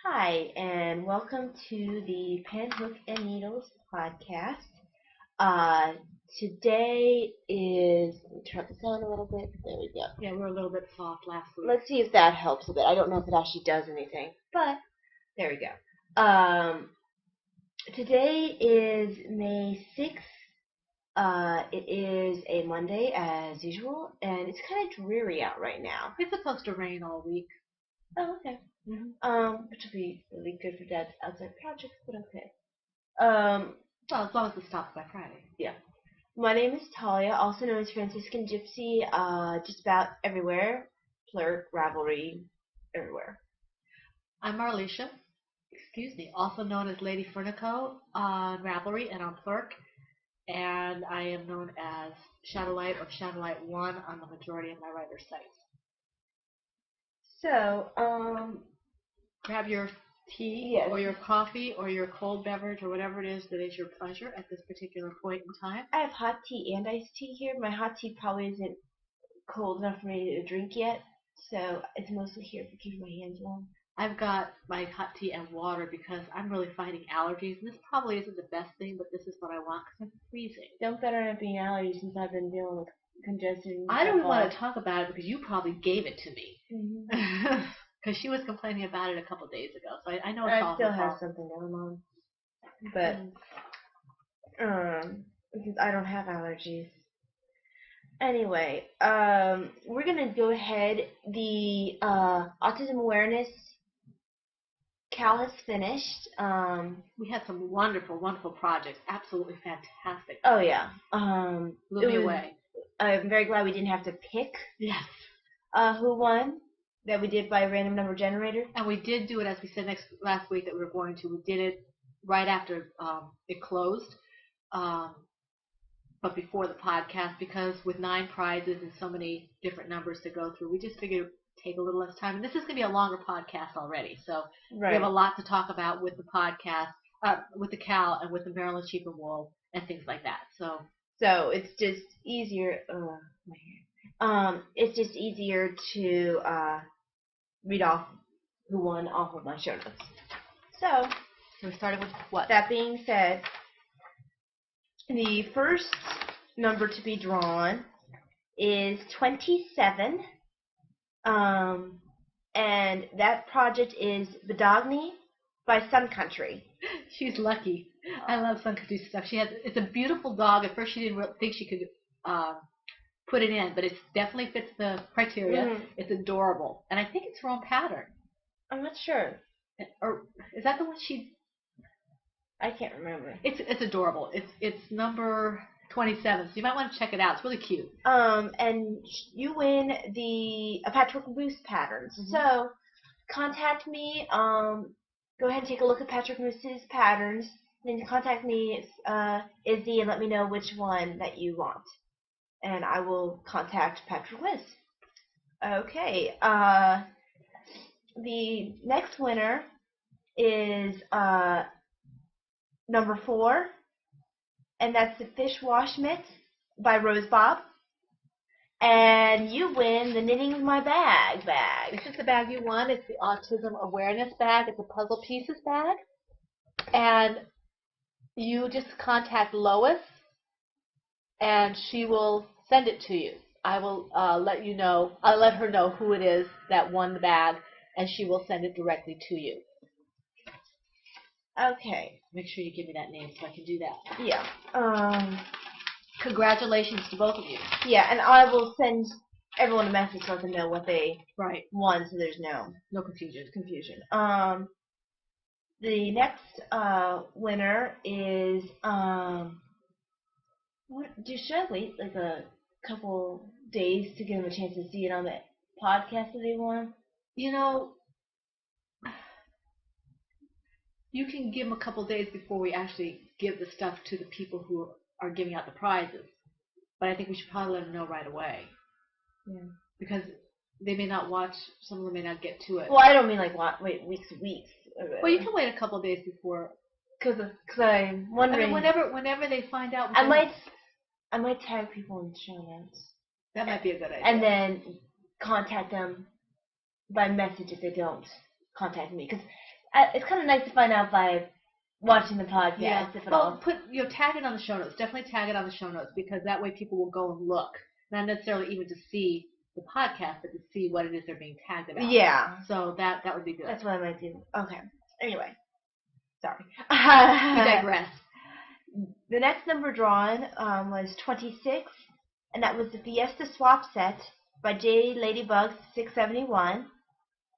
Hi, and welcome to the Pen, Hook, and Needles podcast. Today is, let me turn this on a little bit. There we go. Yeah, we were a little bit soft last week. Let's see if that helps a bit. I don't know if it actually does anything, but there we go. Today is May 6th. It is a Monday as usual, and it's kind of dreary out right now. It's supposed to rain all week. Oh, okay. Which will be really good for Dad's outside projects, but okay. Well, as long as it stops by Friday. Yeah. My name is Talia, also known as Franciscan Gypsy, just about everywhere. Flirt, Ravelry, everywhere. I'm Marlisha, also known as Lady Furnico on Ravelry and on Flirk. And I am known as Shadowlight or Shadowlight 1 on the majority of my writer sites. So, grab your tea or your coffee or your cold beverage or whatever it is that is your pleasure at this particular point in time. I have hot tea and iced tea here. My hot tea probably isn't cold enough for me to drink yet, so it's mostly here for keeping my hands warm. I've got my hot tea and water because I'm really fighting allergies, and this probably isn't the best thing, but this is what I want because I'm freezing. Don't better not being allergies since I've been dealing with congestion. I don't want to talk about it because you probably gave it to me. Mm-hmm. Because she was complaining about it a couple days ago, so I know I still have something going on, but because I don't have allergies. Anyway, we're gonna go ahead. The autism awareness Cal has finished. We had some wonderful, wonderful projects. Absolutely fantastic. Oh yeah. Blew me away. I'm very glad we didn't have to pick. Yes. Who won? That we did by random number generator. And we did do it, as we said last week that we were going to. We did it right after it closed, but before the podcast, because with 9 prizes and so many different numbers to go through, we just figured it would take a little less time. And this is going to be a longer podcast already, so we have a lot to talk about with the podcast, with the Cal and with the Marilyn Sheep and Wool and things like that. So it's just easier. It's just easier to read off who won off of my show notes. So we started with what? That being said, the first number to be drawn is 27. And that project is Bodogny by Sun Country. She's lucky. I love Sun Country stuff. It's a beautiful dog. At first she didn't really think she could put it in, but it definitely fits the criteria. Mm-hmm. It's adorable. And I think it's her own pattern. I'm not sure. Or is that the one she... I can't remember. It's adorable. It's number 27, so you might want to check it out. It's really cute. And you win the Patchwork Moose patterns. Mm-hmm. So contact me. Go ahead and take a look at Patchwork Moose's patterns. Then contact me, Izzy, and let me know which one that you want. And I will contact Patchwork Moose. Okay. The next winner is number 4, and that's the Fish Wash Mitt by Rose Bob. And you win the Knitting My Bag bag. This is the bag you won. It's the Autism Awareness bag. It's a puzzle pieces bag. And you just contact Lois, and she will send it to you. I will let you know. I'll let her know who it is that won the bag, and she will send it directly to you. Okay. Make sure you give me that name so I can do that. Yeah. Congratulations to both of you. Yeah, and I will send everyone a message to let them know what they won, so there's no confusion. The next winner is should I wait like a couple days to give them a chance to see it on the podcast that they won? You know, you can give them a couple days before we actually give the stuff to the people who are giving out the prizes. But I think we should probably let them know right away. Yeah. Because they may not watch, some of them may not get to it. Well, I don't mean like wait weeks. Well, you can wait a couple of days before. Because I'm wondering. I mean, whenever they find out. I might tag people in the show notes. That might be a good idea. And then contact them by message if they don't contact me. Because it's kind of nice to find out by watching the podcast. If at all. Tag it on the show notes. Definitely tag it on the show notes because that way people will go and look, not necessarily even to see the podcast, but to see what it is they're being tagged about. Yeah. So that would be good. That's what I might do. Okay. Anyway, sorry. We digress. The next number drawn was 26, and that was the Fiesta Swap Set by J Ladybug 671.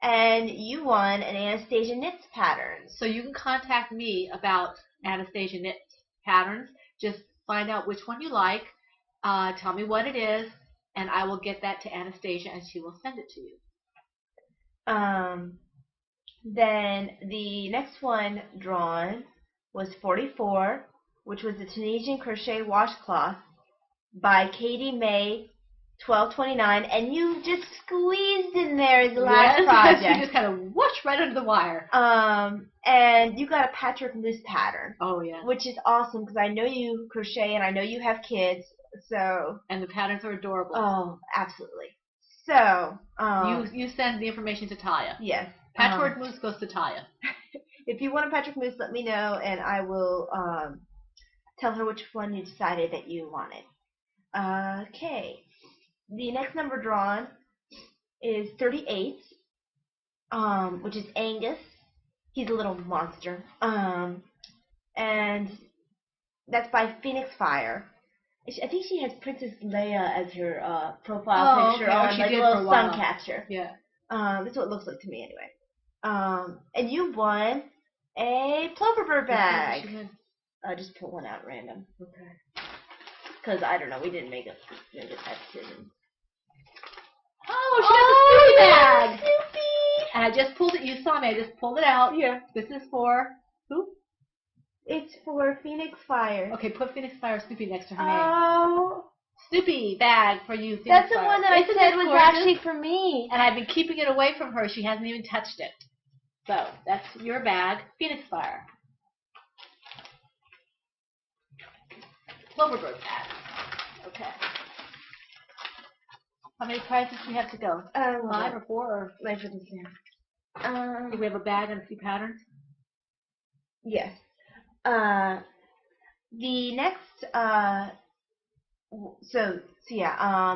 And you won an Anastasia Knits pattern. So you can contact me about Anastasia Knits patterns. Just find out which one you like. Tell me what it is, and I will get that to Anastasia, and she will send it to you. Then the next one drawn was 44, which was the Tunisian Crochet Washcloth by Katie May 1229, and you just squeezed in there as the last project. You just kind of whoosh right under the wire. And you got a patchwork loose pattern. Oh yeah. Which is awesome because I know you crochet and I know you have kids, so. And the patterns are adorable. Oh, absolutely. So. You send the information to Taya. Yes. Patchwork mousse goes to Taya. If you want a patchwork mousse, let me know, and I will tell her which one you decided that you wanted. Okay. The next number drawn is 38, which is Angus. He's a little monster. And that's by Phoenix Fire. I think she has Princess Leia as her profile picture on like a little sun catcher. Yeah. That's what it looks like to me anyway. And you won a Ploverbird bag. Just pull one out at random. Okay. Because I don't know, we didn't make that decision. Oh, she got the Snoopy bag! Snoopy! And I just pulled it. You saw me. I just pulled it out. Yeah. This is for who? It's for Phoenix Fire. Okay, put Phoenix Fire Snoopy next to her name. Oh. Snoopy bag for you, Phoenix That's the Fire. one that I said was actually for me. And I've been keeping it away from her. She hasn't even touched it. So, that's your bag, Phoenix Fire. Cloverbird bag. Okay. How many prizes do we have to go? 5 or 4 or? Wait for this now. Do we have a bag and a few patterns? Yes. The next,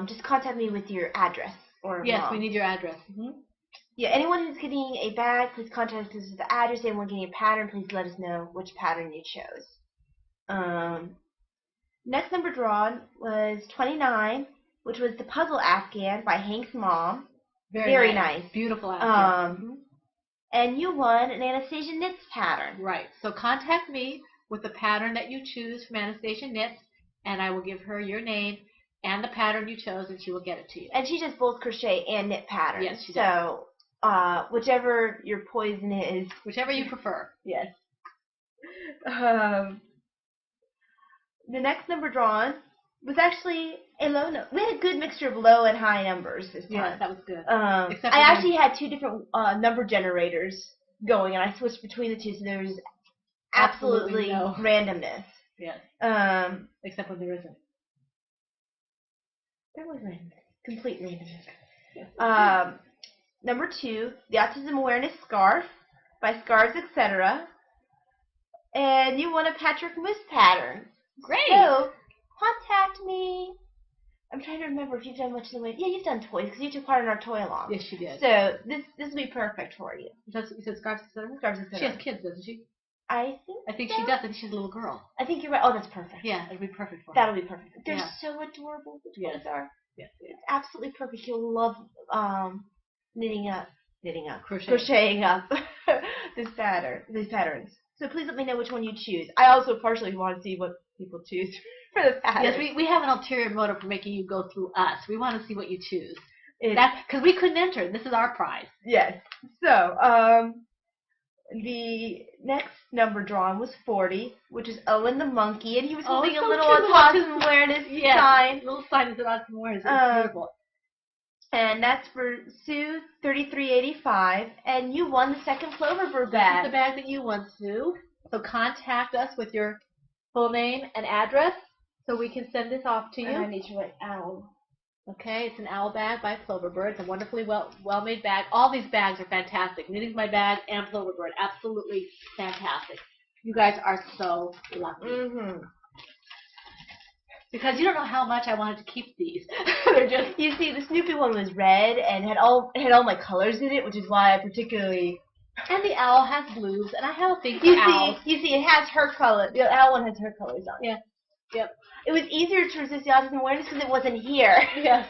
just contact me with your address or Yes, mom. we need your address. Mm-hmm. Yeah, anyone who's getting a bag, please contact us with the address. Anyone getting a pattern, please let us know which pattern you chose. Next number drawn was 29, which was the Puzzle Afghan by Hank's mom. Very nice. Beautiful Afghan. And you won an Anastasia Knits pattern. Right. So contact me with the pattern that you choose from Anastasia Knits, and I will give her your name and the pattern you chose, and she will get it to you. And she does both crochet and knit patterns. Yes, she does. So, whichever your poison is. Whichever you prefer. Yes. The next number drawn was actually a low number. We had a good mixture of low and high numbers this time. Yeah, that was good. I actually had 2 different number generators going, and I switched between the 2, so there was absolutely no randomness. Yes. Except when there isn't. There was randomness. Complete randomness. Number 2, the Autism Awareness Scarf by Scarves Etc. And you won a Patchwork Moose pattern. Great. So, contact me. I'm trying to remember if you've done much in the way. Yeah, you've done toys because you took part in our toy along. Yes, she did. So this will be perfect for you. You said Scarves Etc.? Scarves Etc. She has kids, doesn't she? I think so. She does. I think she's a little girl. I think you're right. Oh, that's perfect. Yeah, it'll be perfect for her. That'll be perfect. They're so adorable. The toys are. Yes. It's absolutely perfect. You'll love crocheting up these patterns. So please let me know which one you choose. I also partially want to see what people choose for the pattern. Yes, we have an ulterior motive for making you go through us. We want to see what you choose. That's because we couldn't enter. This is our prize. Yes. So, the next number drawn was 40, which is Owen the monkey, and he was holding a little Autism Awareness sign. Little sign is an Autism Awareness. It's beautiful. And that's for Sue 3385, and you won the second Cloverbird bag. This is the bag that you won, Sue. So contact us with your full name and address so we can send this off to you. And I need to write owl. Okay, it's an owl bag by Ploverbird. It's a wonderfully well-made bag. All these bags are fantastic. Knitting's my bag and Ploverbird, absolutely fantastic. You guys are so lucky. Mm-hmm. Because you don't know how much I wanted to keep these. They're just. You see, the Snoopy one was red and had all my colors in it, which is why I particularly. And the owl has blues, and I have a thing for You owls. see, it has her color. The owl one has her colors on it. Yeah. Yep. It was easier to resist the autism awareness because it wasn't here. Yes.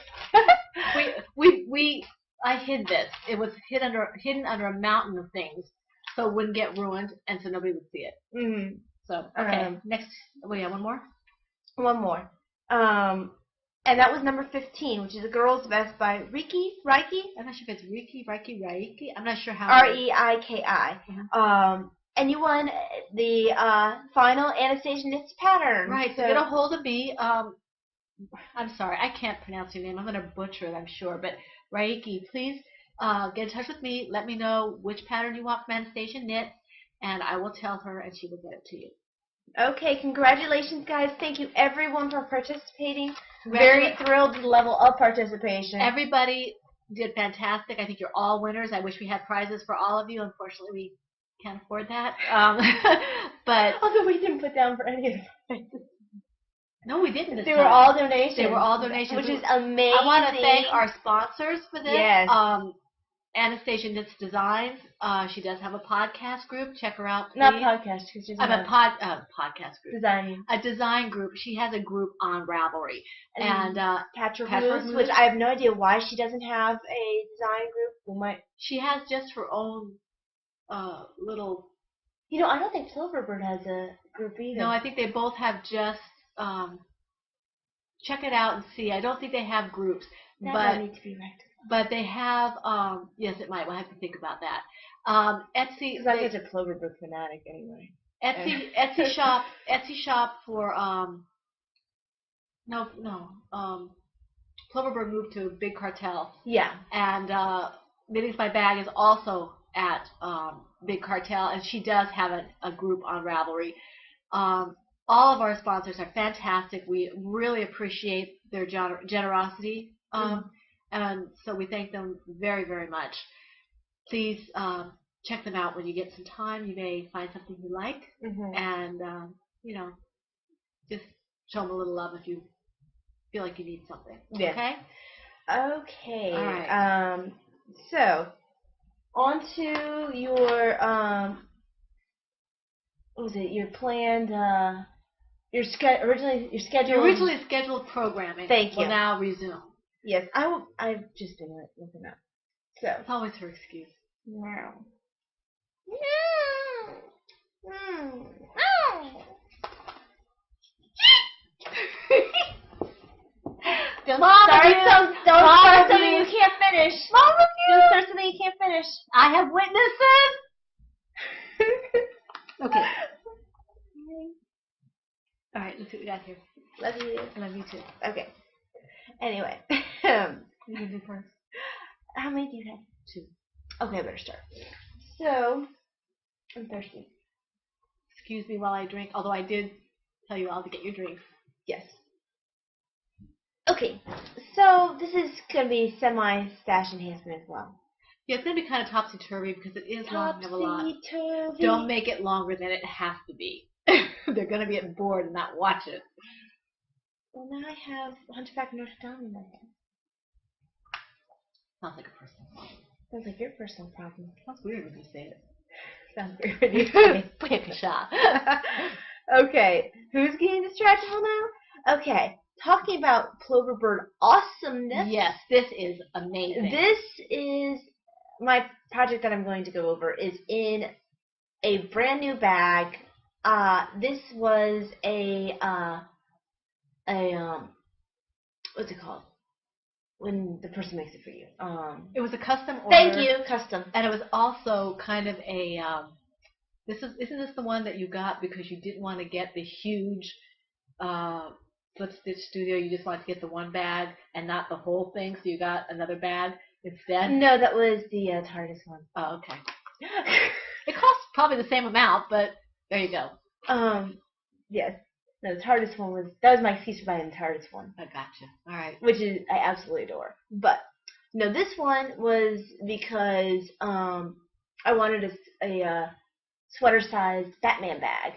I hid this. It was hidden under a mountain of things, so it wouldn't get ruined, and so nobody would see it. Mm-hmm. So okay, next. Oh yeah, one more. One more. And that was number 15, which is a girl's vest by Reiki. I'm not sure if it's Reiki. I'm not sure how. Reiki. Mm-hmm. And you won the final Anastasia Knits pattern. Right. So get a hold of me. I'm sorry, I can't pronounce your name. I'm going to butcher it, I'm sure. But Reiki, please get in touch with me. Let me know which pattern you want from Anastasia Knits, and I will tell her, and she will get it to you. Okay, congratulations, guys. Thank you, everyone, for participating. Very thrilled with the level of participation. Everybody did fantastic. I think you're all winners. I wish we had prizes for all of you. Unfortunately, we can't afford that. But although we didn't put down for any of the prizes. No, we didn't. They were all donations. They were all donations. Which is amazing. I want to thank our sponsors for this. Yes. Anastasia Knits Designs. She does have a podcast group. Check her out, please. Not podcast, because she's a podcast group. Designing. A design group. She has a group on Ravelry. And Patrick Moose, which I have no idea why she doesn't have a design group. She has just her own little. You know, I don't think Ploverbird has a group either. No, I think they both have just. Check it out and see. I don't think they have groups. That might need to be rectified. But they have, yes, it might. We'll have to think about that. Etsy. Because I'm such a Ploverbird fanatic anyway. Etsy shop for, Ploverbird moved to Big Cartel. Yeah. And Knitting's My Bag is also at Big Cartel, and she does have a group on Ravelry. All of our sponsors are fantastic. We really appreciate their generosity. And so we thank them very, very much. Please check them out when you get some time. You may find something you like. And, just show them a little love if you feel like you need something. Yeah. Okay? Okay. All right. So, on to your, what was it, your planned, your originally scheduled programming. Thank you. Will now resume. Yes, I've just been looking up. So it's always her excuse. Wow. Don't start something you can't finish. Don't start something you can't finish. I have witnesses. Okay. All right, let's see what we got here. Love you. I love you too. Okay. Anyway. You can do first. How many do you have? 2. Okay, I better start. So, I'm thirsty. Excuse me while I drink, although I did tell you all to get your drinks. Yes. Okay, so this is going to be semi-stash enhancement as well. Yeah, it's going to be kind of topsy-turvy because it is long and have a lot. Topsy-turvy. Don't make it longer than it has to be. They're going to get bored and not watch it. Well, now I have Hunchback of Notre Dame in my head. Sounds like a personal problem. Sounds like your personal problem. Sounds weird when you say it. Sounds weird when you say it. Take a shot. Okay, who's getting distractible now? Okay, talking about Ploverbird awesomeness. Yes, this is amazing. This is my project that I'm going to go over is in a brand new bag. This was a what's it called? When the person makes it for you. It was a custom order. Thank you, custom. And it was also kind of a isn't this the one that you got because you didn't want to get the huge Flip Stitch Studio, you just wanted to get the one bag and not the whole thing, so you got another bag instead? No, that was the Tardis one. Oh, okay. It costs probably the same amount, but there you go. Yes. No, the Tardis one was my excuse for buying the Tardis one. I gotcha. All right. Which is I absolutely adore. But no, this one was because I wanted a sweater-sized Batman bag,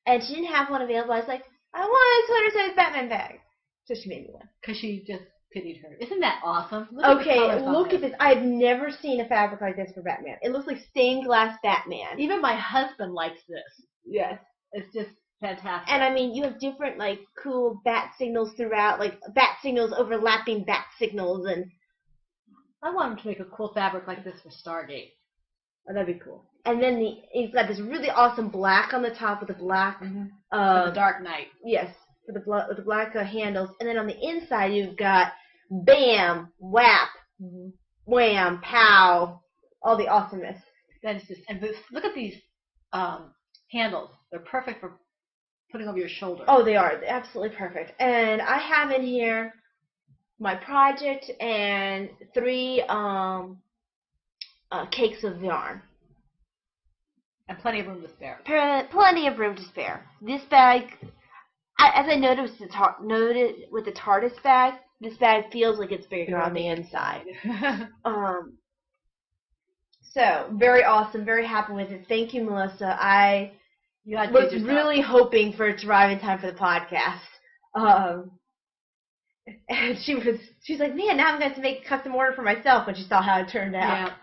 and she didn't have one available. I was like, I want a sweater-sized Batman bag, so she made me one. Because she just pitied her. Isn't that awesome? Okay, look at this. I've never seen a fabric like this for Batman. It looks like stained glass Batman. Even my husband likes this. Yes. It's just fantastic. And I mean, you have different like cool bat signals throughout, like bat signals overlapping bat signals, and I want him to make a cool fabric like this for Stargate. Oh, that'd be cool. And then he's got this really awesome black on the top with the black. The Dark Knight. Yes, with the black handles, and then on the inside you've got bam, whap, wham, pow, all the awesomeness. That is just, and look at these handles. They're perfect for putting over your shoulder. Oh, they are. They're absolutely perfect. And I have in here my project and 3 cakes of yarn. And plenty of room to spare. Plenty of room to spare. This bag, as I noticed with the Tardis bag, this bag feels like it's bigger on the inside. So, very awesome. Very happy with it. Thank you, Melissa. I was really hoping for it to arrive in time for the podcast. And she's like, man, now I'm going to have to make a custom order for myself when she saw how it turned out. Yeah.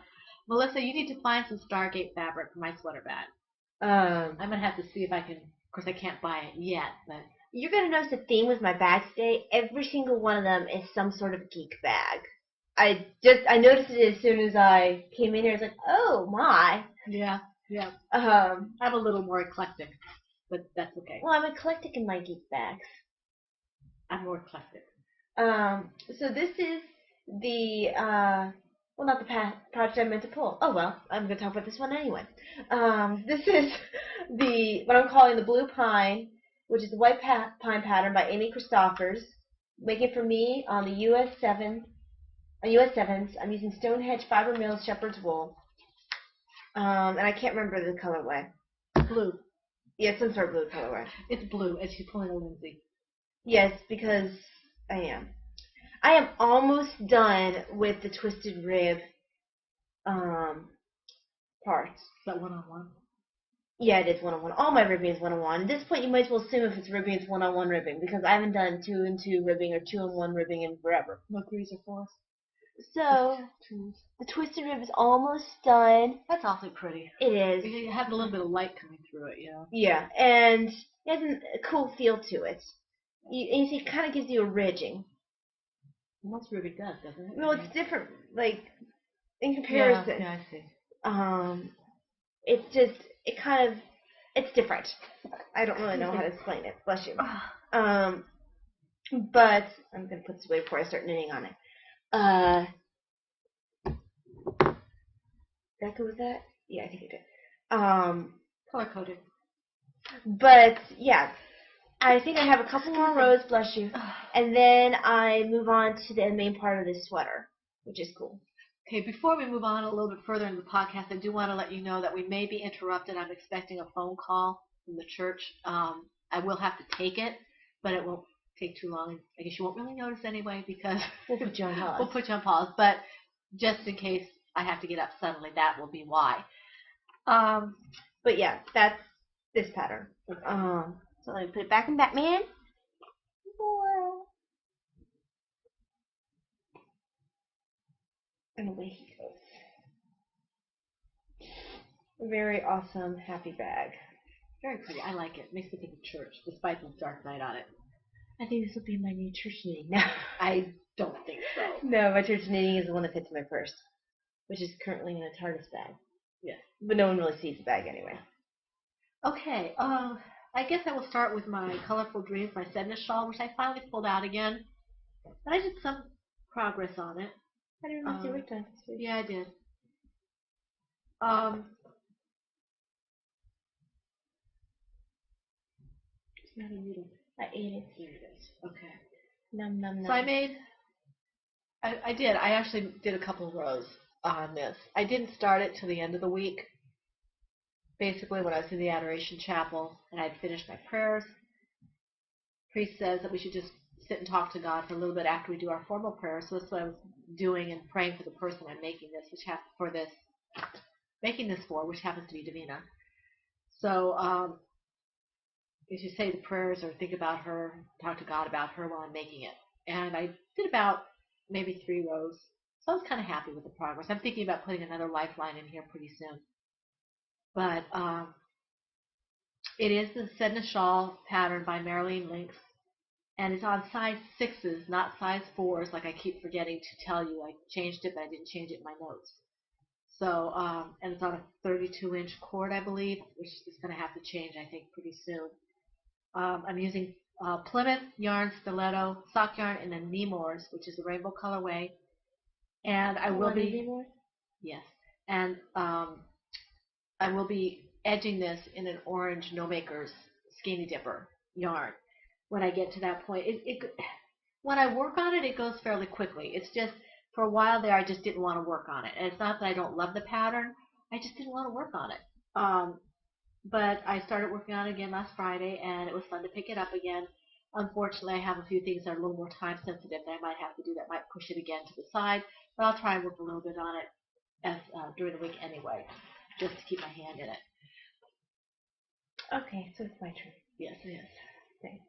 Melissa, you need to find some Stargate fabric for my sweater bag. I'm going to have to see if I can, of course I can't buy it yet, but. You're going to notice a theme with my bags today. Every single one of them is some sort of geek bag. I noticed it as soon as I came in here. I was like, oh my. Yeah. I'm a little more eclectic, but that's okay. Well, I'm eclectic in my geek bags. I'm more eclectic. So this is the, well, not the project I meant to pull. Oh, well, I'm going to talk about this one anyway. This is what I'm calling the Blue Pine, which is the White Pine pattern by Amy Christophers. Making for me on the US 7s. I'm using Stonehenge Fiber Mills Shepherd's Wool. And I can't remember the colorway. Blue. Yeah, some sort of blue colorway. It's blue, and she's pulling a Lindsay. Yes, because I am. I am almost done with the twisted rib parts. Is that one-on-one? Yeah, it is one-on-one. All my ribbing is one-on-one. At this point, you might as well assume if it's ribbing, it's one-on-one ribbing, because I haven't done 2-and-2 ribbing or 2-and-1 ribbing in forever. No 3s or 4s. So, the twisted rib is almost done. That's awfully pretty. It is. You have a little bit of light coming through it, you know? Yeah, and it has a cool feel to it. You see, it kind of gives you a ridging. Most ribbing does, doesn't it? Well, it's different, like, in comparison. Yeah, I see. It's just, it's different. I don't really know how to explain it. Bless you. But, I'm going to put this away before I start knitting on it. Did I go with that? Yeah, I think I did. Color-coded. But, yeah. I think I have a couple more rows, bless you, and then I move on to the main part of this sweater, which is cool. Okay, before we move on a little bit further in the podcast, I do want to let you know that we may be interrupted. I'm expecting a phone call from the church. I will have to take it, but it won't take too long. I guess you won't really notice anyway because we'll put you on pause. We'll put you on pause, but just in case I have to get up suddenly, that will be why. But yeah, that's this pattern. Okay. So let me put it back in Batman. And away he goes. Very awesome, happy bag. Very pretty. I like it. Makes me think of church, despite the dark night on it. I think this will be my new church knitting now. I don't think so. No, my church knitting is the one that fits my purse, which is currently in a Tardis bag. Yes. But no one really sees the bag anyway. Okay, I guess I will start with my Colorful Dreams, my Sedna shawl, which I finally pulled out again. And I did some progress on it. I didn't know if you worked on it. Yeah, I did. It's not a needle. I ate it. Here it is. Okay. Num num num. So I actually did a couple of rows on this. I didn't start it till the end of the week. Basically, when I was in the Adoration Chapel and I'd finished my prayers, priest says that we should just sit and talk to God for a little bit after we do our formal prayer. So that's what I was doing and praying for the person I'm making this, which happens to be Davina. So you should say the prayers or think about her, talk to God about her while I'm making it. And I did about maybe 3 rows. So I was kind of happy with the progress. I'm thinking about putting another lifeline in here pretty soon. But it is the Sedna Shawl pattern by Marilyn Links. And it's on size 6s, not size 4s, like I keep forgetting to tell you. I changed it, but I didn't change it in my notes. So, and it's on a 32-inch cord, I believe, which is going to have to change, I think, pretty soon. I'm using Plymouth yarn, stiletto, sock yarn, and then Nemours, which is the rainbow colorway. And I will be, yes, and I will be edging this in an orange No Makers Skinny Dipper yarn. When I get to that point, when I work on it, it goes fairly quickly. It's just for a while there, I just didn't want to work on it, and it's not that I don't love the pattern. I just didn't want to work on it. But I started working on it again last Friday, and it was fun to pick it up again. Unfortunately, I have a few things that are a little more time sensitive that I might have to do that might push it again to the side, but I'll try and work a little bit on it during the week anyway, just to keep my hand in it. Okay, so it's my turn. Yes, it is. Thanks.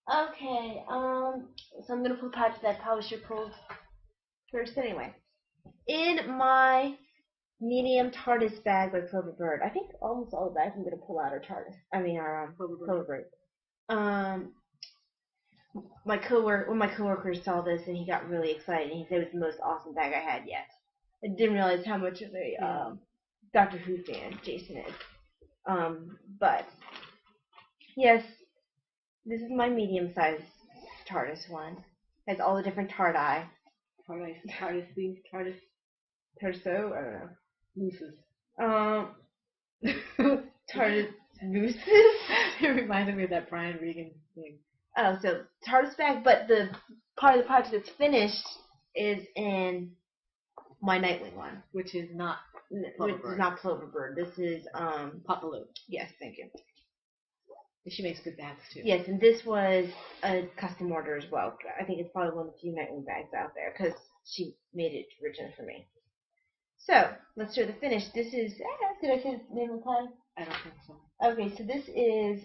Okay, so I'm going to pull patches that I probably should pull first anyway. In my medium Tardis bag by Clover Bird, I think almost all the bags I'm going to pull out are Clover Bird. When my coworker saw this, and he got really excited, and he said it was the most awesome bag I had yet. I didn't realize how much of a Doctor Who fan Jason is. But yes, this is my medium-sized Tardis one. It has all the different Tardis. Tardis, Torso? I don't know. Mooses. Tardis mooses? It reminded me of that Brian Regan thing. Oh, so Tardis bag, but the part of the project that's finished is in my Nightwing one. Which is not Clover Bird. This is Popaloo. Yes, thank you. She makes good bags too. Yes, and this was a custom order as well. I think it's probably one of the few Nightwing bags out there because she made it originally for me. So let's do the finish. This is did I say the name of the time? I don't think so. Okay, so this is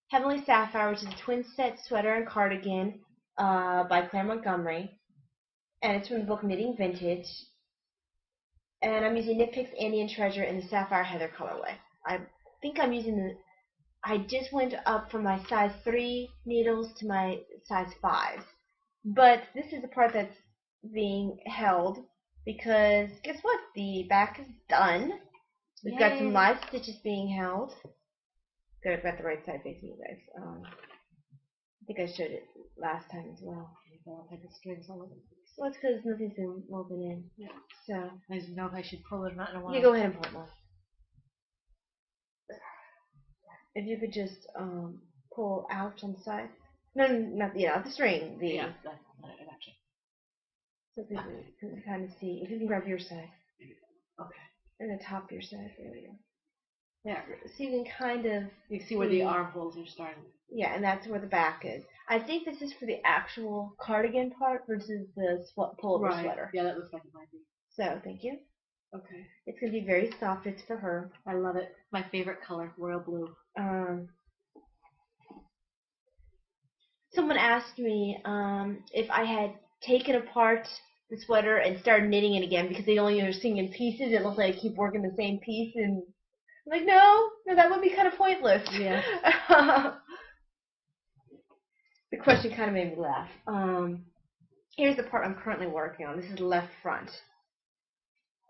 Heavenly Sapphire, which is a twin set sweater and cardigan by Claire Montgomery, and it's from the book Knitting Vintage. And I'm using Knit Picks Andy and Treasure in the Sapphire Heather colorway. I think I'm using I just went up from my size 3 needles to my size 5. But this is the part that's being held because guess what? The back is done. We've got some live stitches being held. Good, I've got the right side facing you guys. I think I showed it last time as well. All type of strings all over the place. Well, it's because nothing's been woven in. Yeah. So I don't know if I should pull it or not in a while. you go ahead and pull it more. If you could just pull out on the side. No, not the string. Yeah, that's actually. So people can kind of see. If you can grab your side. Okay. And the top of your side. There we go. Yeah. So you can kind of. You can see where the armholes are starting. Yeah, and that's where the back is. I think this is for the actual cardigan part versus the pullover sweater. Yeah, that looks like it might be. So, thank you. Okay. It's going to be very soft. It's for her. I love it. My favorite color, royal blue. Someone asked me if I had taken apart the sweater and started knitting it again because they only are seeing in pieces. It looks like I keep working the same piece, and I'm like, no, that would be kind of pointless. Yeah. The question kind of made me laugh. Here's the part I'm currently working on. This is left front.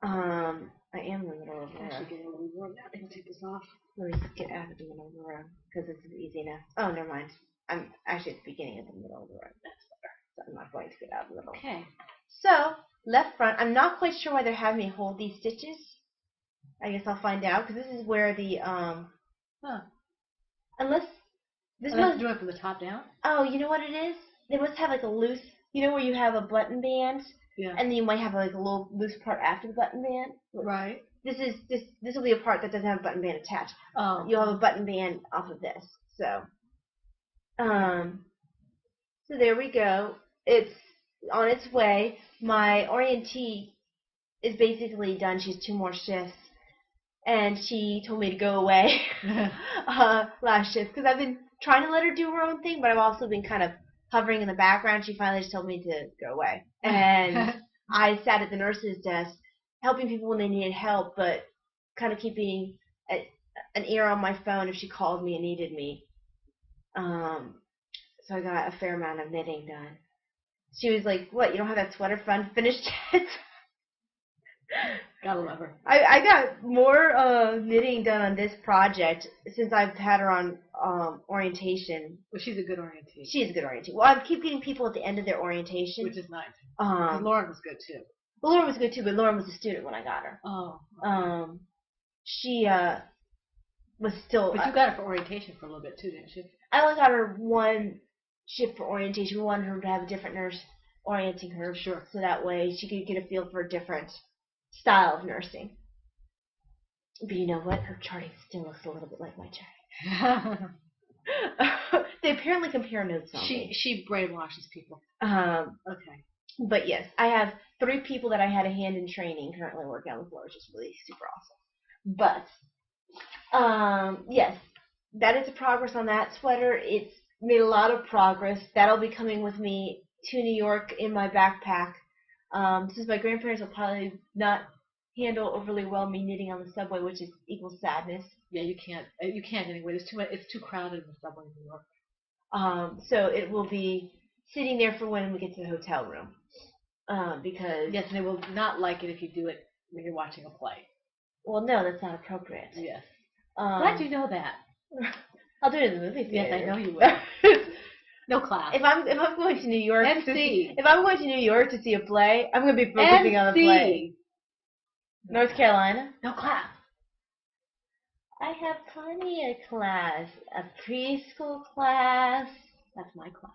I am in the middle of the row. Actually getting a little warm now. I can take this off. Let me just get out of the middle of the row because this is easy enough. Oh, never mind. I'm actually at the beginning of the middle of the row. That's better. So I'm not going to get out of the middle. Okay. So, left front. I'm not quite sure why they're having me hold these stitches. I guess I'll find out because this is where the unless this must do it from the top down. Oh, you know what it is? They must have like a loose. You know where you have a button band. Yeah. And then you might have like a little loose part after the button band. Right. This will be a part that doesn't have a button band attached. Oh. You'll have a button band off of this. So So there we go. It's on its way. My orientee is basically done. She's 2 more shifts. And she told me to go away last shift because I've been trying to let her do her own thing, but I've also been kind of hovering in the background. She finally just told me to go away. And I sat at the nurse's desk helping people when they needed help, but kind of keeping an ear on my phone if she called me and needed me. So I got a fair amount of knitting done. She was like, "What, you don't have that sweater finished yet?" Gotta love her. I got more knitting done on this project since I've had her on orientation. Well, she's a good orientation. She's a good orientation. Well, I keep getting people at the end of their orientation. Which is nice. Because Lauren was good, too. Well, Lauren was good, too, but Lauren was a student when I got her. Oh. Okay. She was still... But you got her for orientation for a little bit, too, didn't you? I only got her 1 shift for orientation. We wanted her to have a different nurse orienting her. Sure. So that way she could get a feel for a different style of nursing. But you know what? Her charting still looks a little bit like my charting. They apparently compare notes on me. She brainwashes people. Okay. But yes, I have 3 people that I had a hand in training currently working on the floor, which is really super awesome. But yes, that is a progress on that sweater. It's made a lot of progress. That'll be coming with me to New York in my backpack. Since my grandparents will probably not handle overly well me knitting on the subway, which equals sadness. Yeah, you can't. You can't anyway. It's too crowded in the subway in New York. So it will be sitting there for when we get to the hotel room. Because yes, and they will not like it if you do it when you're watching a play. Well, no, that's not appropriate. Yes. Glad you know that. I'll do it in the movie theater. Yes, I know you will. No class. If I'm going to New York, MC. If I'm going to New York to see a play, I'm going to be focusing on the play. North Carolina. No class. I have plenty of class. A preschool class. That's my class.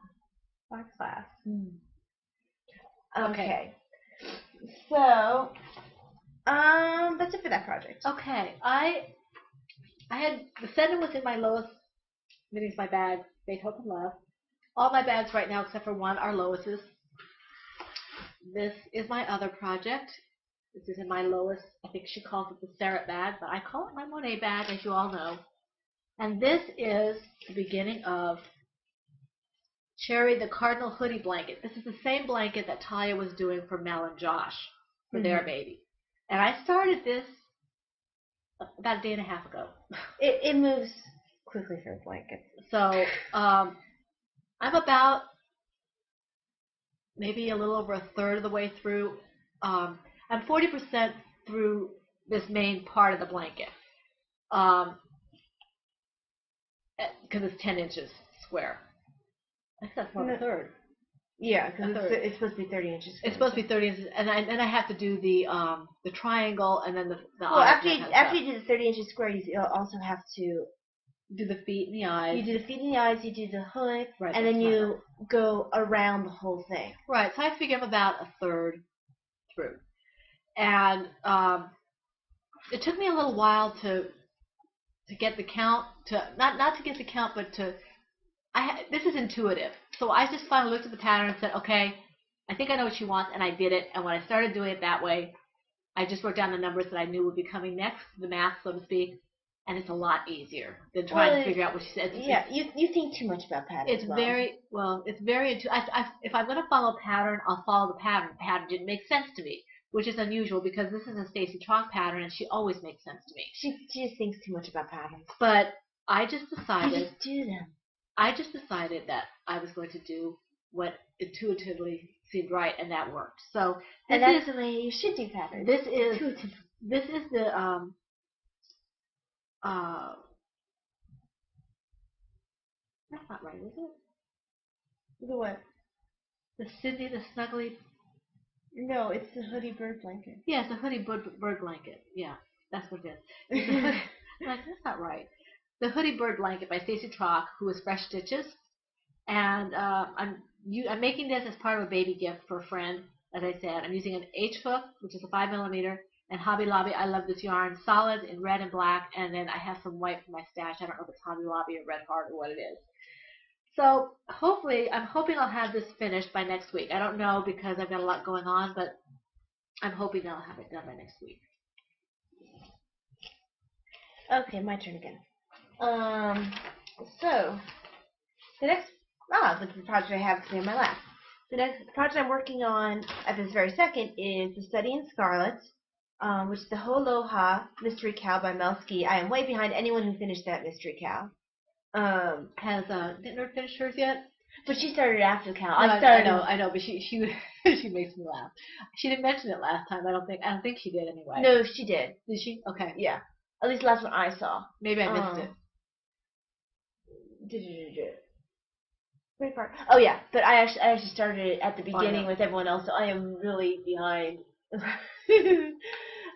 Our class. Okay. So, that's it for that project. Okay. I had the Sedna was in my lowest. Knitting's my bag. Faith, Hope, and Love. All my bags right now, except for one, are Lois's. This is my other project. This is in my lowest. I think she calls it the Sarah bag, but I call it my Monet bag, as you all know. And this is the beginning of Cherry, the Cardinal hoodie blanket. This is the same blanket that Talia was doing for Mel and Josh for their baby. And I started this about a day and a half ago. It moves quickly for a blanket. So I'm about maybe a little over a third of the way through. I'm 40% through this main part of the blanket because it's 10 inches square. I think that's more than a third. Yeah, because it's supposed to be 30 inches square. It's supposed to be 30 inches, and I have to do the triangle and then the well, after you do the 30 inches square, you also have to do the feet and the eyes. You do the feet and the eyes, you do the hood, right, and then you go around the whole thing. Right, so I figure I'm about a third through. And it took me a little while to get the count, not to get the count, but this is intuitive. So I just finally looked at the pattern and said, okay, I think I know what she wants, and I did it. And when I started doing it that way, I just wrote down the numbers that I knew would be coming next, the math, so to speak. And it's a lot easier than trying to figure out what she said. Yeah, you think too much about patterns. It's very intuitive. If I'm going to follow a pattern, I'll follow the pattern. The pattern didn't make sense to me, which is unusual because this is a Stacy Chalk pattern, and she always makes sense to me. She just thinks too much about patterns. But I just decided. I just do them. I just decided that I was going to do what intuitively seemed right, and that worked. So and that's the way you should do patterns. This is the that's not right, is it? The what? The Sydney, the Snuggly. No, it's the Hoodie bird blanket. Yeah, it's a Hoodie bird blanket. Yeah, that's what it is. Like, that's not right. The Hoodie bird blanket by Stacy Chalk, who is Fresh Stitches, and I'm making this as part of a baby gift for a friend. As I said, I'm using an H hook, which is a 5mm, and Hobby Lobby. I love this yarn, solid in red and black, and then I have some white for my stash. I don't know if it's Hobby Lobby or Red Heart or what it is. So hopefully, I'm hoping I'll have this finished by next week. I don't know because I've got a lot going on, but I'm hoping I'll have it done by next week. Okay, my turn again. So the next the project I have today on my lap. The next project I'm working on at this very second is The Study in Scarlet, which is the Holoha Mystery Cow by Melski. I am way behind anyone who finished that Mystery Cow. Has Nittner finished hers yet? But she started after Cal. No, I started. I know, but she she makes me laugh. She didn't mention it last time. I don't think she did anyway. No, she did. Did she? Okay. Yeah. At least last one I saw. Maybe I missed it. Great part. Oh yeah, but I actually started it at the beginning with everyone else, so I am really behind.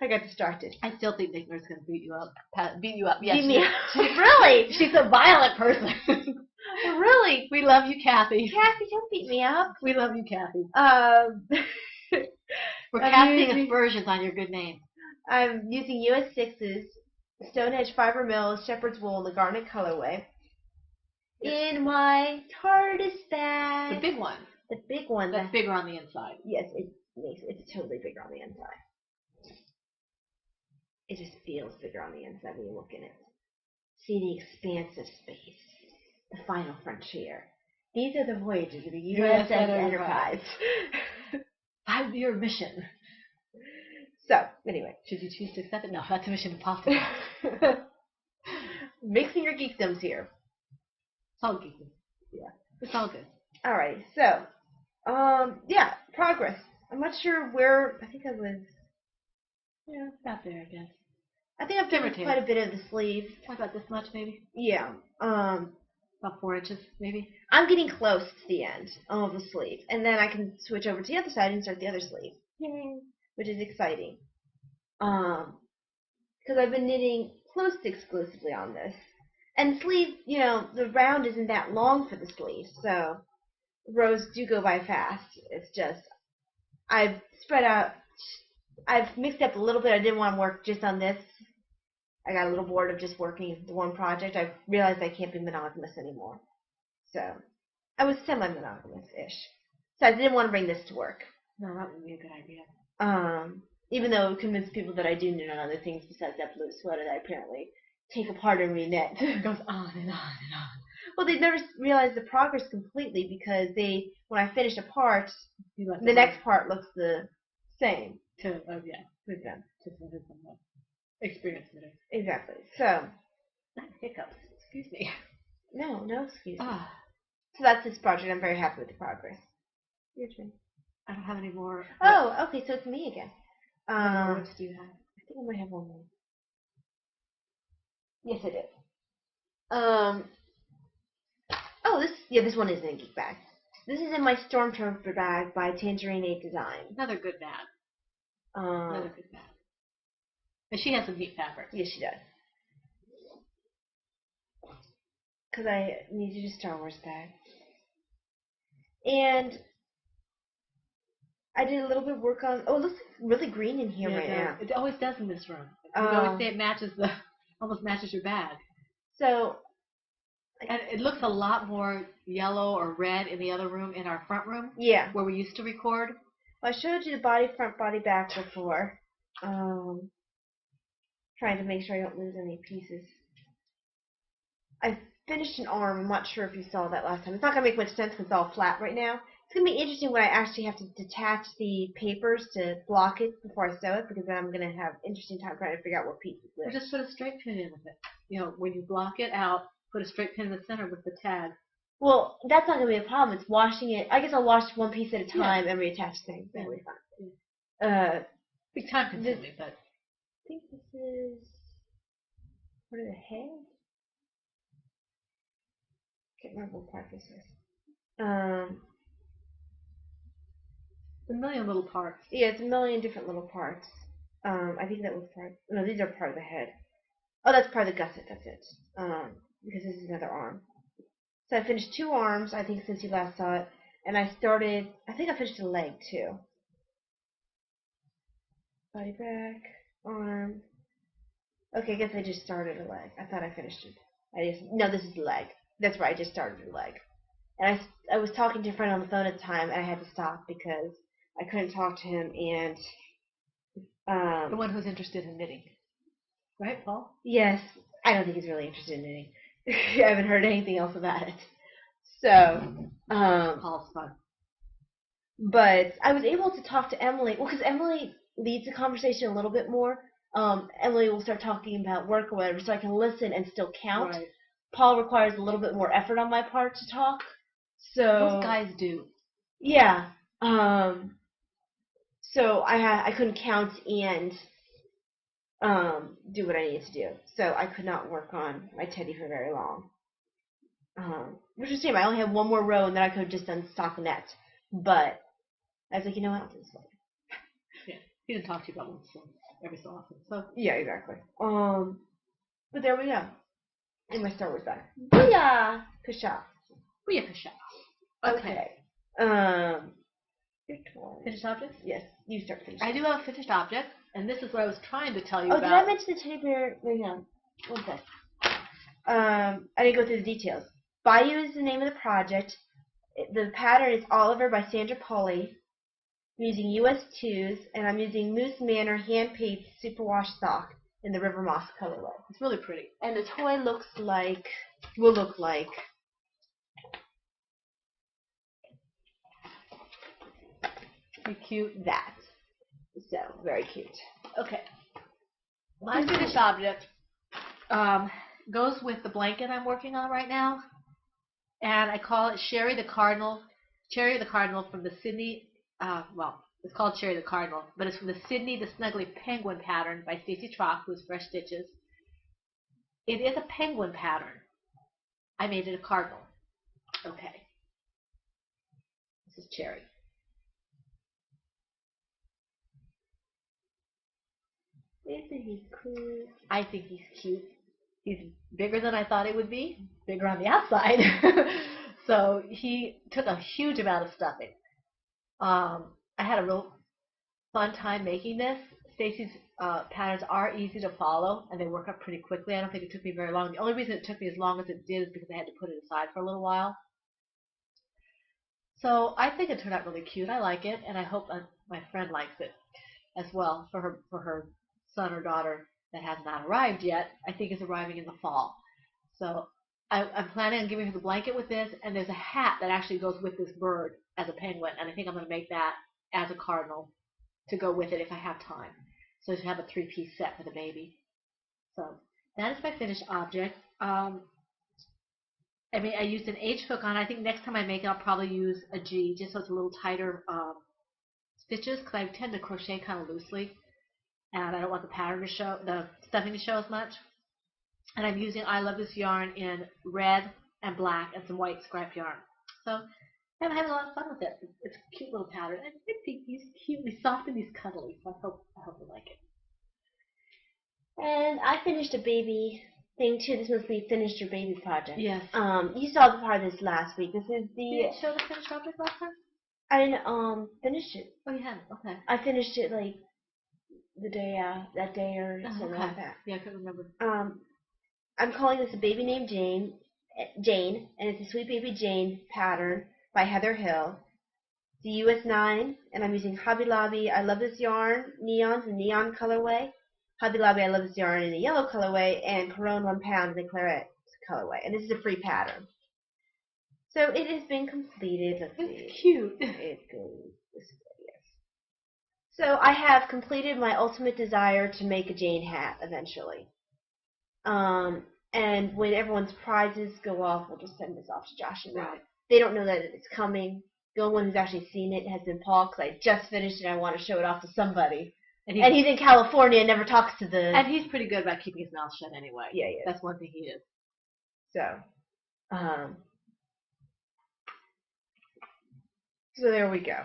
I got distracted. I still think Nickner's gonna beat you up. Yes, beat me up. Really? She's a violent person. Really? We love you, Kathy. Kathy, don't beat me up. We love you, Kathy. We're casting aspersions on your good name. I'm using US 6s, Stonehenge fiber mills, shepherd's wool, and the garnet colorway. In my Tardis bag. The big one. The big one. That's bigger on the inside. Yes, it's totally bigger on the inside. It just feels bigger on the inside when you look in it. See the expanse of space. The final frontier. These are the voyages of the USS Enterprise. 5-year mission. So, anyway. Should you choose to accept it? No, that's a mission impossible. Mixing your geekdoms here. It's all geekdom. Yeah. It's all good. Alright, so, yeah, progress. I'm not sure where, I think I was, about there, I guess. I think I've done quite a bit of the sleeve. About this much, maybe? Yeah. About 4 inches, maybe? I'm getting close to the end of the sleeve, and then I can switch over to the other side and start the other sleeve. Yay. Which is exciting. Because I've been knitting close to exclusively on this. And the sleeve, the round isn't that long for the sleeve, so rows do go by fast. It's just, I've spread out, I've mixed up a little bit. I didn't want to work just on this. I got a little bored of just working the one project. I realized I can't be monogamous anymore. So, I was semi-monogamous-ish. So I didn't want to bring this to work. No, that would be a good idea. Even though it convinced people that I do knit on other things besides that blue sweater that I apparently take apart and re-knit. It goes on and on and on. Well, they never realized the progress completely because when I finish a part, the next part looks the same. To some experience knitter. Exactly. So. Hiccups. Excuse me. No excuses. So that's this project. I'm very happy with the progress. Your turn. I don't have any more. Oh, okay. So it's me again. What do you have? I think I might have one more. Yes, I did. Oh, this one is in a geek bag. This is in my Stormtrooper bag by Tangerine 8 Design. Another good bag. Another good bag. And she has some neat fabric. Yes, she does. Because I needed a Star Wars bag. And I did a little bit of work on. Oh, it looks really green in here right now. It always does in this room. You always say it almost matches your bag. So. And it looks a lot more yellow or red in the other room, in our front room. Yeah. Where we used to record. Well, I showed you the body front, body back before. Trying to make sure I don't lose any pieces. I finished an arm. I'm not sure if you saw that last time. It's not going to make much sense because it's all flat right now. It's going to be interesting when I actually have to detach the papers to block it before I sew it, because then I'm going to have interesting time trying to figure out what pieces live. Or just put a straight pin in with it. When you block it out, put a straight pin in the center with the tag. Well, that's not going to be a problem. It's washing it. I guess I'll wash one piece at a time and reattach things. That'll be fine. Big time consuming, but. I think this is part of the head. Can't remember what part this is. It's a million little parts. Yeah, it's a million different little parts. I think that was part. No, these are part of the head. Oh, that's part of the gusset. That's it. Because this is another arm. So I finished 2 arms, I think, since you last saw it, and I think I finished a leg too. Body back, arm. Okay, I guess I just started a leg. I thought I finished it. No, this is the leg. That's right, I just started a leg. And I was talking to a friend on the phone at the time, and I had to stop because I couldn't talk to him. And The one who's interested in knitting, right, Paul? yes, I don't think he's really interested in knitting. I haven't heard anything else about it. So, Paul's fun. but I was able to talk to Emily. Well, because Emily leads the conversation a little bit more. Emily will start talking about work or whatever, so I can listen and still count. Right. Paul requires a little bit more effort on my part to talk. So Those guys do. yeah. So I couldn't count and do what I needed to do. So I could not work on my teddy for very long. Which is a shame. I only had one more row, and then I could have just done stockinette. But I was like, you know what? I'll do this later. Yeah. He didn't talk to you about one every so often. So Yeah, exactly. But there we go. In my Star Wars bag. Booyah! Kasha. Booyakasha. Okay. Your turn. Finished objects? Yes, you start finishing. I do have a finished object, and this is what I was trying to tell you about. about. Did I mention the teddy bear? Wait, hang on. One sec. I didn't go through the details. Bayou is the name of the project. The pattern is Oliver by Sandra Polly. I'm using US 2s, and I'm using Moose Manor hand-painted superwash sock in the River Moss colorway. It's really pretty. And the toy will look like Pretty cute. that. So, very cute. Okay. My finished object goes with the blanket I'm working on right now, and I call it Sherry the Cardinal. Cherry the Cardinal from the Sydney. It's called Cherry the Cardinal, but it's from the Sydney the Snuggly Penguin pattern by Stacey Trock, who's Fresh Stitches. It is a penguin pattern. I made it a cardinal. Okay. This is Cherry. Isn't he cool? I think he's cute. He's bigger than I thought he would be, bigger on the outside. So he took a huge amount of stuffing. I had a real fun time making this. Stacey's patterns are easy to follow, and they work up pretty quickly. I don't think it took me very long. The only reason it took me as long as it did is because I had to put it aside for a little while. So I think it turned out really cute. I like it, and I hope my friend likes it as well for her son or daughter that has not arrived yet. I think is arriving in the fall. So I'm planning on giving her the blanket with this, and there's a hat that actually goes with this bird as a penguin, and I think I'm going to make that as a cardinal to go with it if I have time. So to have a 3-piece set for the baby. So that is my finished object. I used an H hook on it. I think next time I make it, I'll probably use a G, just so it's a little tighter stitches, because I tend to crochet kind of loosely, and I don't want the pattern to show, the stuffing to show as much. And I'm using I Love This yarn in red and black and some white scrap yarn. So I'm having a lot of fun with it. It's a cute little pattern. And I think he's cute. He's soft and he's cuddly. So I hope you like it. And I finished a baby thing too. This must be finished your baby project. Yes. You saw the part of this last week. This is the. Did it show the finished object last time? I didn't finish it. Oh, you haven't. Okay. I finished it like the day that day or something like that. Yeah, I couldn't remember. I'm calling this a baby named Jane, and it's a Sweet Baby Jane pattern by Heather Hill. It's the US 9, and I'm using Hobby Lobby I Love This yarn, neons and neon colorway. Hobby Lobby I Love This yarn in the yellow colorway, and Perone 1 pound in the claret colorway. And this is a free pattern. So it has been completed. Let's see. It's cute. It goes this way, yes. So I have completed my ultimate desire to make a Jane hat eventually. And when everyone's prizes go off, we'll just send this off to Josh and Mel. Right. They don't know that it's coming. The only one who's actually seen it has been Paul, because I just finished it and I want to show it off to somebody. And he's in California and never talks to the... And he's pretty good about keeping his mouth shut anyway. Yeah, yeah. That's one thing he is. So there we go.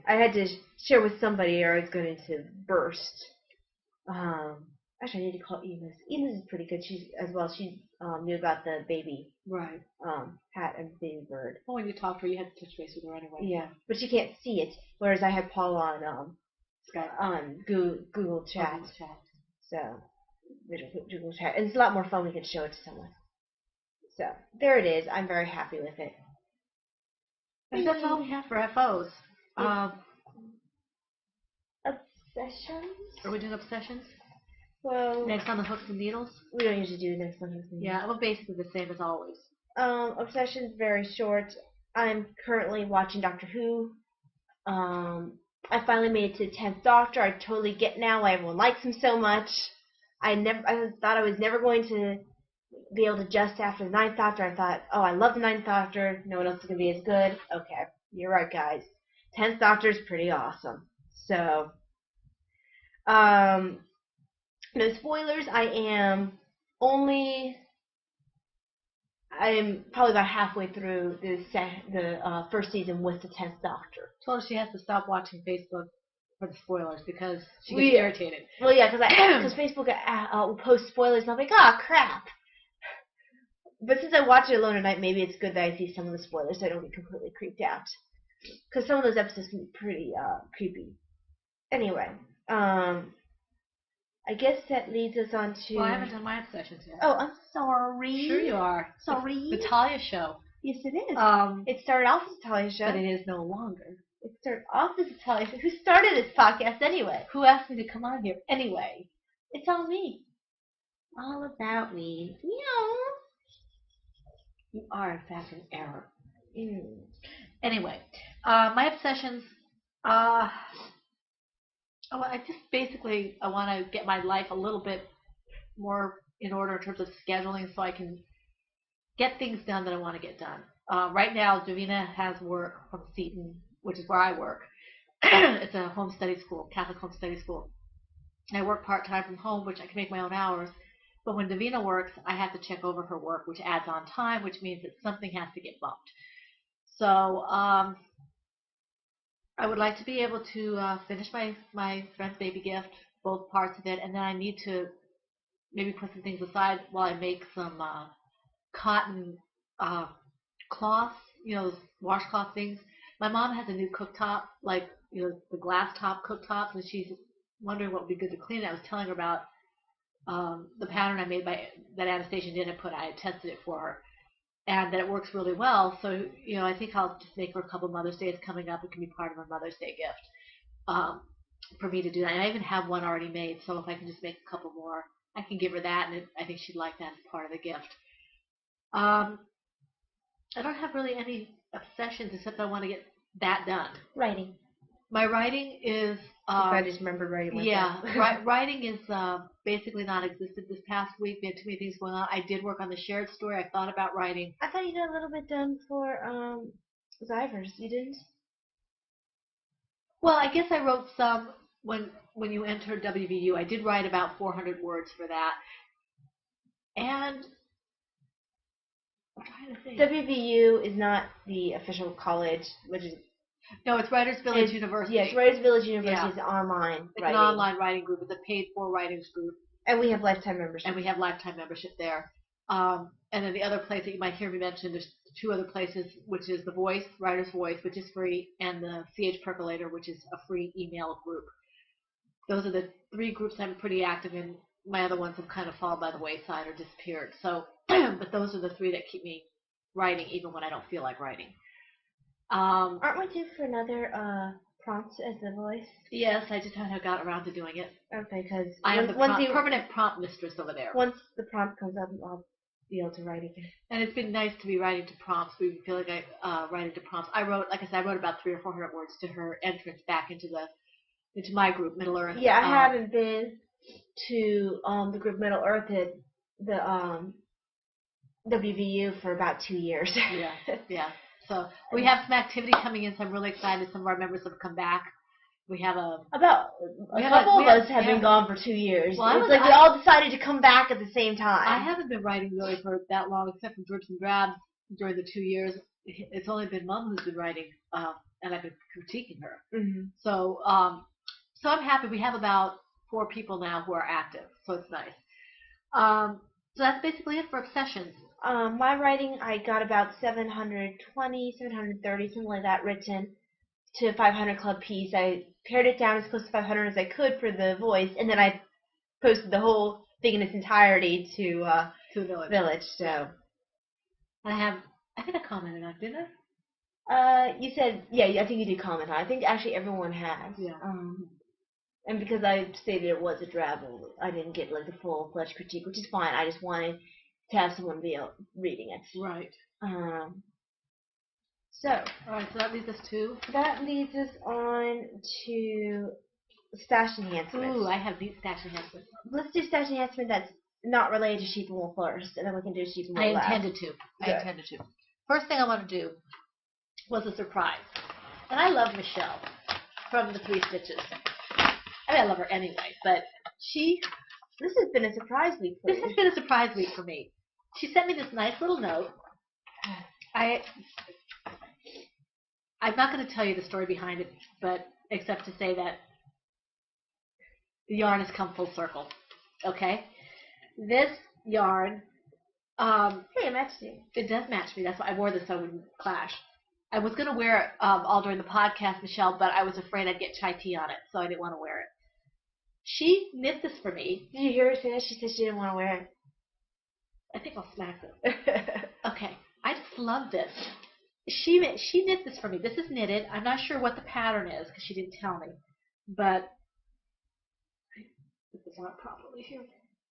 I had to share with somebody or I was going to burst. Actually, I need to call Enos. Enos is pretty good. She knew about the baby hat and baby bird. Well, when you talked to her, you had to touch base with her anyway. Yeah, but she can't see it. Whereas I had Paul on Skype. On Google Chat. So Google Chat, and it's a lot more fun when we can show it to someone. So there it is. I'm very happy with it. And that's all we have for FOs. Obsessions? Are we doing obsessions? Well, Next on the hooks and needles? we don't usually do next one. Yeah, well, basically the same as always. Obsessions, very short. I'm currently watching Doctor Who. I finally made it to the 10th Doctor. I totally get now why everyone likes him so much. I thought I was never going to be able to adjust after the 9th Doctor. I thought, oh, I love the 9th Doctor. No one else is going to be as good. Okay, you're right, guys. 10th Doctor is pretty awesome. So, no spoilers. I am probably about halfway through the first season with the 10th Doctor. Told her she has to stop watching Facebook for the spoilers because she gets irritated. Well, yeah, because Facebook will post spoilers, and I'll be like, oh, crap. But since I watch it alone at night, maybe it's good that I see some of the spoilers so I don't get completely creeped out. Because some of those episodes can be pretty creepy. Anyway, I guess that leads us on to... Well, I haven't done my obsessions yet. Oh, I'm sorry. Sure you are. Sorry. The Talia Show. Yes, it is. It started off as a Talia Show. But it is no longer. It started off as a Talia Show. Who started this podcast anyway? Who asked me to come on here anyway? It's all me. All about me. Meow. You are, in fact, an error. Mm. Anyway, my obsessions... I want to get my life a little bit more in order in terms of scheduling so I can get things done that I want to get done. Right now, Davina has work from Seton, which is where I work. It's a home study school, Catholic home study school. I work part-time from home, which I can make my own hours. But when Davina works, I have to check over her work, which adds on time, which means that something has to get bumped. So I would like to be able to finish my friend's baby gift, both parts of it, and then I need to maybe put some things aside while I make some cotton cloths, those washcloth things. My mom has a new cooktop, like the glass top cooktops, and she's wondering what would be good to clean. I was telling her about the pattern I made that Anastasia didn't put. I had tested it for her. And that it works really well. So, I think I'll just make her a couple Mother's Days coming up. It can be part of a Mother's Day gift for me to do that. And I even have one already made, so if I can just make a couple more, I can give her that, and I think she'd like that as part of the gift. I don't have really any obsessions except I want to get that done. Writing. My writing is... I just remembered writing. Writing is basically non-existent this past week. We had too many things going on. I did work on the shared story. I thought about writing. I thought you did a little bit done for Zivers. You didn't? Well, I guess I wrote some when you entered WVU. I did write about 400 words for that. And I'm trying to think. WVU is not the official college, which is... No, it's Writers Village University. Yes, Writers Village University is online It's an online writing group. It's a paid-for writings group. And we have lifetime membership. there. And then the other place that you might hear me mention, there's two other places, which is The Voice, Writer's Voice, which is free, and the CH Percolator, which is a free email group. Those are the three groups I'm pretty active in. My other ones have kind of fallen by the wayside or disappeared. So, but those are the three that keep me writing even when I don't feel like writing. Aren't we due for another prompt as The Voice? Yes, I just haven't got around to doing it. Okay, because I am the permanent prompt mistress over there. Once the prompt comes up, I'll be able to write again. And it's been nice to be writing to prompts. We feel like I write into prompts. I wrote about 300 or 400 words to her entrance back into my group, Middle Earth. Yeah, I haven't been to the group Middle Earth at the WVU for about 2 years. Yeah. So we have some activity coming in, so I'm really excited. Some of our members have come back. We have a couple of us have been gone for 2 years. Well, it's like we all decided to come back at the same time. I haven't been writing really for that long, except for Drips and Drabs during the 2 years. It's only been Mom who's been writing, and I've been critiquing her. Mm-hmm. So I'm happy. We have about 4 people now who are active, so it's nice. So that's basically it for obsessions. My writing, I got about 720, 730, something like that, written to 500 club piece. I pared it down as close to 500 as I could for The Voice, and then I posted the whole thing in its entirety to the village. So I think I commented on it, didn't I? You said, yeah, I think you did comment on it. I think actually everyone has. Yeah. And because I stated it was a drab, I didn't get like the full-fledged critique, which is fine. I just wanted to have someone be reading it. Right. So. All right, so that leads us to? That leads us on to stash enhancement. Ooh, I have these stash enhancements. Let's do stash enhancement that's not related to sheep and wool first, and then we can do sheep and wool last. I intended to. First thing I want to do was a surprise. And I love Michelle from the 3 Stitches. I mean, I love her anyway, but this has been a surprise week for me. This has been a surprise week for me. She sent me this nice little note. I'm not going to tell you the story behind it, but except to say that the yarn has come full circle. Okay? This yarn, hey, it matches you. It does match me. That's why I wore this so it wouldn't clash. I was going to wear it all during the podcast, Michelle, but I was afraid I'd get chai tea on it, so I didn't want to wear it. She knit this for me. Did you hear her say that? She said she didn't want to wear it. I think I'll smack it. Okay. I just love this. She knit this for me. This is knitted. I'm not sure what the pattern is because she didn't tell me. But this is not properly here.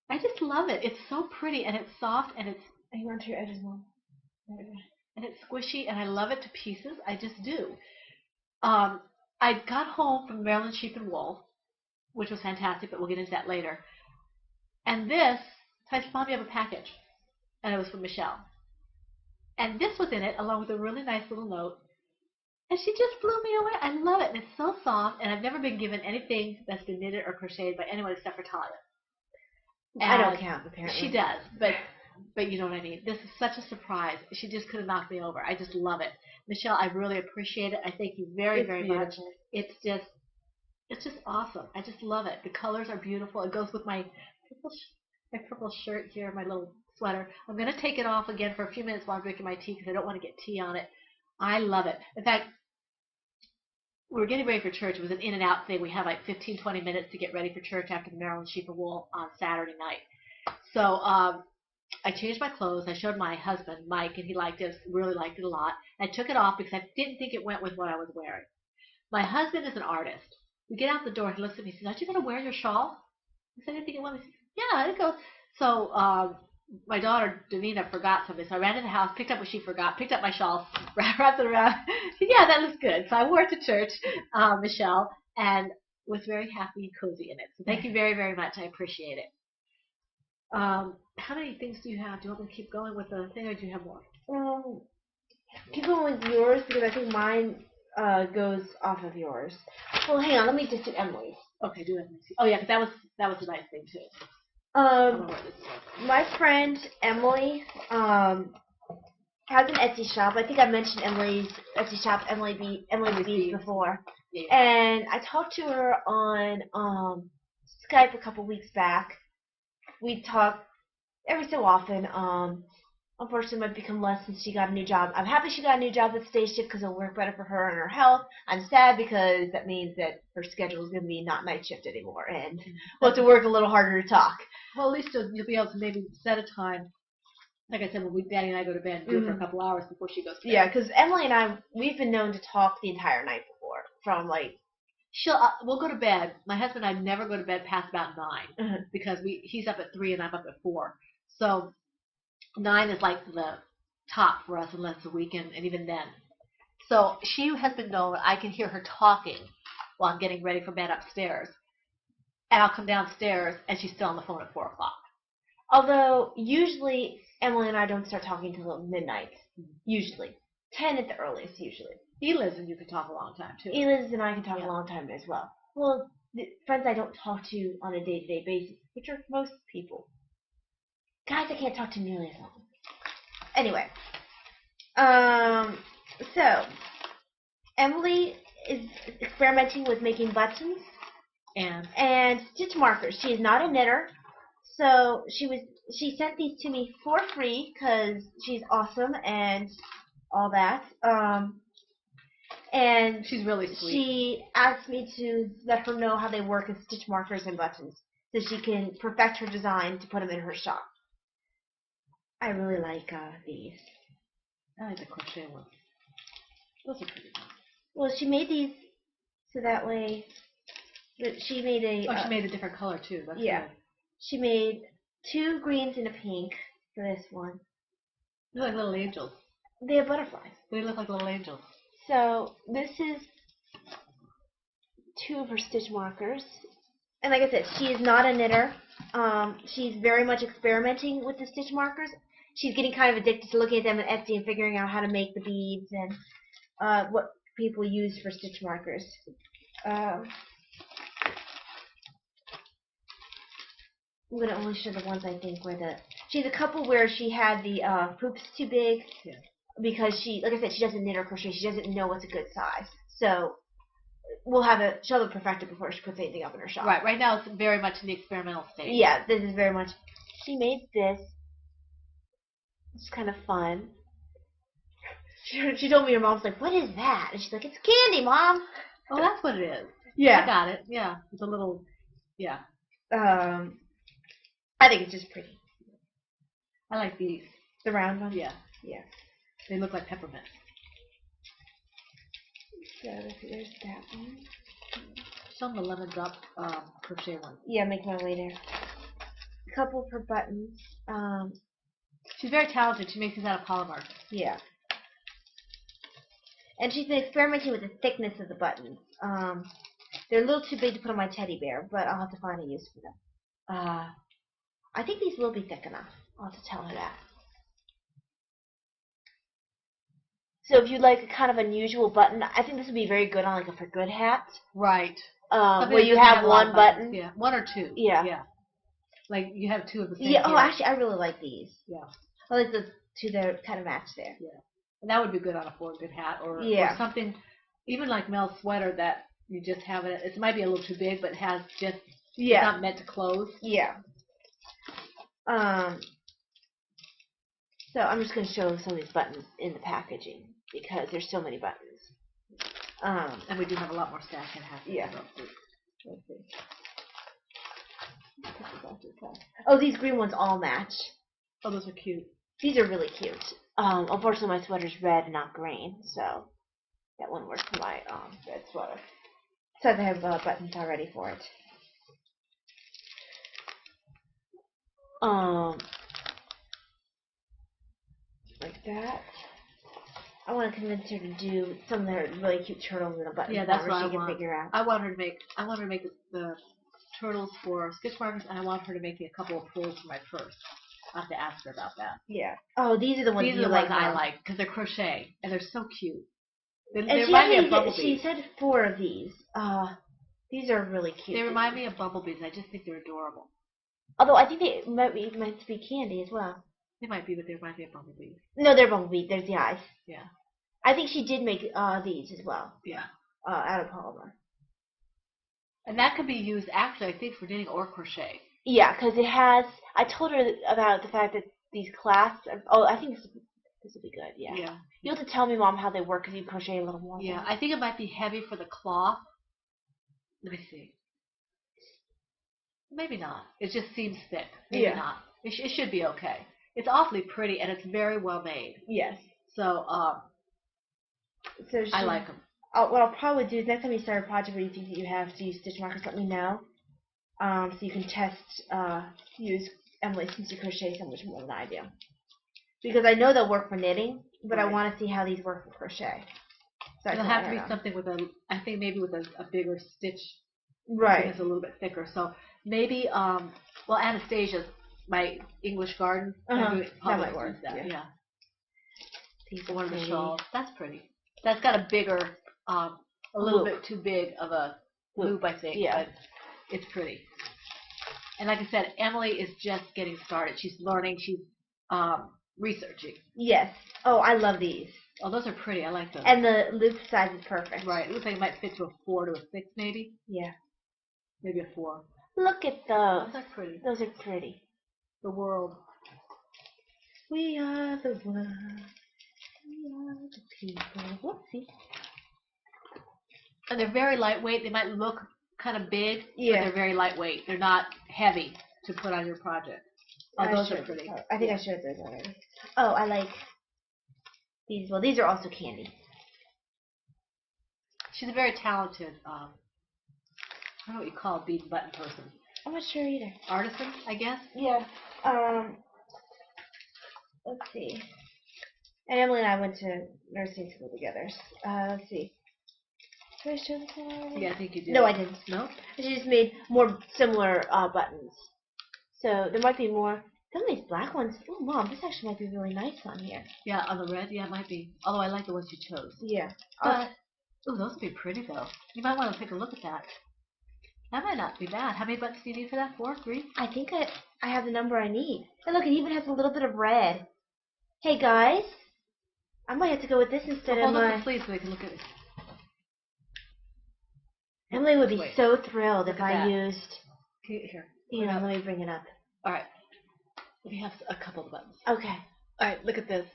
I just love it. It's so pretty and it's soft and it's. Hang on to your edges, Mom. And it's squishy and I love it to pieces. I just do. I got home from Marilyn Sheep and Wool, which was fantastic, but we'll get into that later. And this, I said, Mom, you have a package. And it was from Michelle. And this was in it, along with a really nice little note. And she just blew me away. I love it. And it's so soft. And I've never been given anything that's been knitted or crocheted by anyone except for Talia. I don't count, apparently. She does. But you know what I mean. This is such a surprise. She just could have knocked me over. I just love it. Michelle, I really appreciate it. I thank you very, very much. It's just awesome. I just love it. The colors are beautiful. It goes with my purple shirt here, my little sweater. I'm going to take it off again for a few minutes while I'm drinking my tea because I don't want to get tea on it. I love it. In fact, we were getting ready for church. It was an in and out thing. We had like 15, 20 minutes to get ready for church after the Marilyn Sheep and Wool on Saturday night. So I changed my clothes. I showed my husband, Mike, and he liked it, really liked it a lot. I took it off because I didn't think it went with what I was wearing. My husband is an artist. We get out the door. He looks at me and says, aren't you going to wear your shawl? I said, I didn't think it went. He said, yeah, it goes. So my daughter, Davina, forgot something. So I ran in the house, picked up what she forgot, picked up my shawl, wrapped it around. Yeah, that looks good. So I wore it to church, Michelle, and was very happy and cozy in it. So thank you very, very much. I appreciate it. How many things do you have? Do you want me to keep going with the thing, or do you have more? Keep going with yours, because I think mine goes off of yours. Well, hang on. Let me just do Emily's. Okay, do Emily's. Oh, yeah, because that was a nice thing, too. My friend Emily has an Etsy shop. I think I mentioned Emily's Etsy shop, Emily Bees, before. Yeah. And I talked to her on Skype a couple weeks back. We talk every so often. Unfortunately, it might become less since she got a new job. I'm happy she got a new job at Stage Shift because it'll work better for her and her health. I'm sad because that means that her schedule is going to be not night shift anymore, and we'll have to work a little harder to talk. Well, at least you'll be able to maybe set a time. Like I said, when Daddy and I go to bed, do it for a couple hours before she goes to bed. Yeah, because Emily and I, we've been known to talk the entire night before. From like, we'll go to bed. My husband and I never go to bed past about 9 because he's up at 3 and I'm up at 4. So 9 is like the top for us unless it's a weekend, and even then. So she has been known. I can hear her talking while I'm getting ready for bed upstairs. And I'll come downstairs, and she's still on the phone at 4 o'clock. Although, usually, Emily and I don't start talking until midnight. Usually. 10 at the earliest, usually. Eliz and you can talk a long time, too. Eliz and I can talk a long time as well. Well, the friends I don't talk to on a day-to-day basis, which are most people. Guys, I can't talk to nearly as long. Anyway. So, Emily is experimenting with making buttons and stitch markers. She is not a knitter, so she sent these to me for free because she's awesome and all that. And she's really sweet. She asked me to let her know how they work as stitch markers and buttons so she can perfect her design to put them in her shop. I really like these. I like the crochet ones. Those are pretty. Well, she made these so that way. She made a. Oh, she made a different color too. That's yeah. good. She made 2 greens and a pink for this one. They're like little angels. They have butterflies. They look like little angels. So this is 2 of her stitch markers. And like I said, she is not a knitter. She's very much experimenting with the stitch markers. She's getting kind of addicted to looking at them on Etsy and figuring out how to make the beads and what people use for stitch markers. I'm going to only show the ones I think where she has a couple where she had the hoops too big. Yeah. Because she, like I said, she doesn't knit or crochet. She doesn't know what's a good size. So she'll have it perfected before she puts anything up in her shop. Right. Right now it's very much in the experimental stage. Yeah, this is very much. She made this. It's kind of fun. She told me her mom's like, "What is that?" And she's like, "It's candy, Mom." Oh, that's what it is. Yeah. I got it. Yeah. It's a little. Yeah. I think it's just pretty. I like these. The round ones. Yeah. Yeah. They look like peppermint. So there's that one. Show them the lemon drop crochet one. Yeah, make my way there. A couple for buttons. She's very talented. She makes these out of polymer. Yeah. And she's been experimenting with the thickness of the buttons. They're a little too big to put on my teddy bear, but I'll have to find a use for them. I think these will be thick enough. I'll have to tell her that. So if you like a kind of unusual button, I think this would be very good on like a for good hat. Right. Where you have one button. Yeah, 1 or 2. Yeah. Yeah. Like you have 2 of the same. Yeah. Oh, actually, I really like these. Yeah. I like the 2 that are kind of matched there. Yeah. And that would be good on a for good hat or something, even like Mel's sweater that you just have it. It might be a little too big, but it has just. It's not meant to close. Yeah. So I'm just going to show some of these buttons in the packaging because there's so many buttons. And we do have a lot more stash in half. Yeah. Let's see. Oh, these green ones all match. Oh, those are cute. These are really cute. Unfortunately, my sweater's red and not green, so that wouldn't work for my red sweater. So I have buttons already for it. Like that. I want to convince her to do some of her really cute turtles in a button. Yeah, that's what she I can want. Figure out. I want her to make the turtles for stitch markers, and I want her to make me a couple of pulls for my purse. I'll have to ask her about that. Yeah. Oh, these are the ones these you are the like. Ones I like because they're crochet and they're so cute. They and remind me of bumblebees. She said 4 of these. These are really cute. They remind me of bumblebees. I just think they're adorable. Although I think they might be meant to be candy as well. They might be, but they remind me of bumblebees. No, they're bumblebees. There's the eyes. Yeah. I think she did make these as well. Yeah. Out of polymer. And that could be used actually, I think, for knitting or crochet. Yeah, because it has. I told her about the fact that these clasps. I think this will be good. Yeah. Yeah. You'll have to tell me, Mom, how they work because you crochet a little more. Yeah, I think it might be heavy for the cloth. Let me see. Maybe not. It just seems thick. Maybe not. It should be okay. It's awfully pretty and it's very well made. Yes. So I like them. What I'll probably do is next time you start a project where you think that you have to use stitch markers, let me know. So you can test use Emily since you crochet so much more than I do. Because I know they'll work for knitting, but I want to see how these work for crochet. So it'll have to be something with I think maybe with a bigger stitch. Right. It's a little bit thicker. So maybe, well, Anastasia's, my English garden, that might work. Yeah. One of the shawls. That's pretty. That's got a bigger, a little bit too big of a loop, I think. Yeah. But it's pretty. And like I said, Emily is just getting started. She's learning. She's researching. Yes. Oh, I love these. Oh, those are pretty. I like those. And the loop size is perfect. Right. It looks like it might fit to a 4 to a 6, maybe. Yeah. Maybe a 4. Look at those. Those are pretty. Those are pretty. The world. We are the world. We are the people. Whoopsie. And they're very lightweight. They might look kind of big, but they're very lightweight. They're not heavy to put on your project. Oh, those are pretty. I think I showed those already. Oh, I like these. Well, these are also candy. She's a very talented, I don't know what you call a bead and button person. I'm not sure either. Artisan, I guess? Yeah. Let's see. And Emily and I went to nursing school together. Let's see. Did I show this one already? Yeah, I think you did. No, I didn't. No? She just made more similar buttons. So there might be more. Some of these black ones. Oh, Mom, this actually might be really nice on here. Yeah, on the red? Yeah, it might be. Although I like the ones you chose. Yeah. But, ooh, those would be pretty, though. You might want to take a look at that. That might not be bad. How many buttons do you need for that? 4? 3? I think I have the number I need. And look, it even has a little bit of red. Hey, guys. I might have to go with this instead of hold my... up the sleeve so we can look at it. Emily would be so thrilled if I that. used... Here. Yeah, let me bring it up. All right. We have a couple of buttons. Okay. All right, look at this.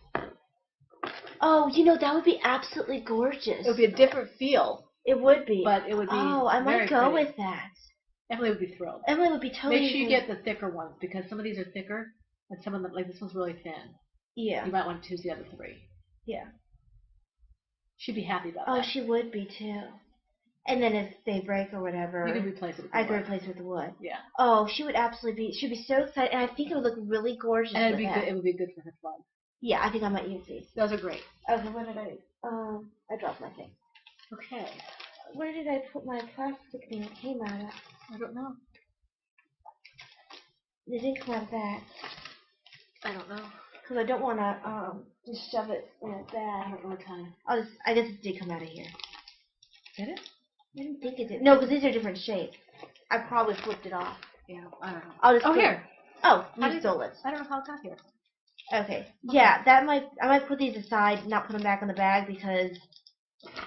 Oh, you know, that would be absolutely gorgeous. It would be a different feel. It would be. But it would be I might go with that. Emily would be thrilled. Emily would be totally... Make sure you get the thicker ones, because some of these are thicker, and some of them, like this one's really thin. Yeah. You might want to choose the other 3. Yeah. She'd be happy about that. Oh, she would be, too. And then if they break or whatever... You can replace it with the I wood. could replace it with the wood. Yeah. Oh, she would absolutely be... She'd be so excited, and I think it would look really gorgeous. And it'd be good. It would be good for her flag. Yeah, I think I might use these. Those are great. Okay, where did I dropped my thing. Okay. Where did I put my plastic thing that came out of? I don't know. It didn't come out of that. I don't know. Because I don't want to just shove it in a bag. I don't know what kind. I guess it did come out of here. Did it? I didn't think it did. No, because these are different shapes. I probably flipped it off. Yeah, I don't know. I'll just here. Oh, How you stole it. I don't know how it got here. Okay. Yeah, I might put these aside, not put them back in the bag, because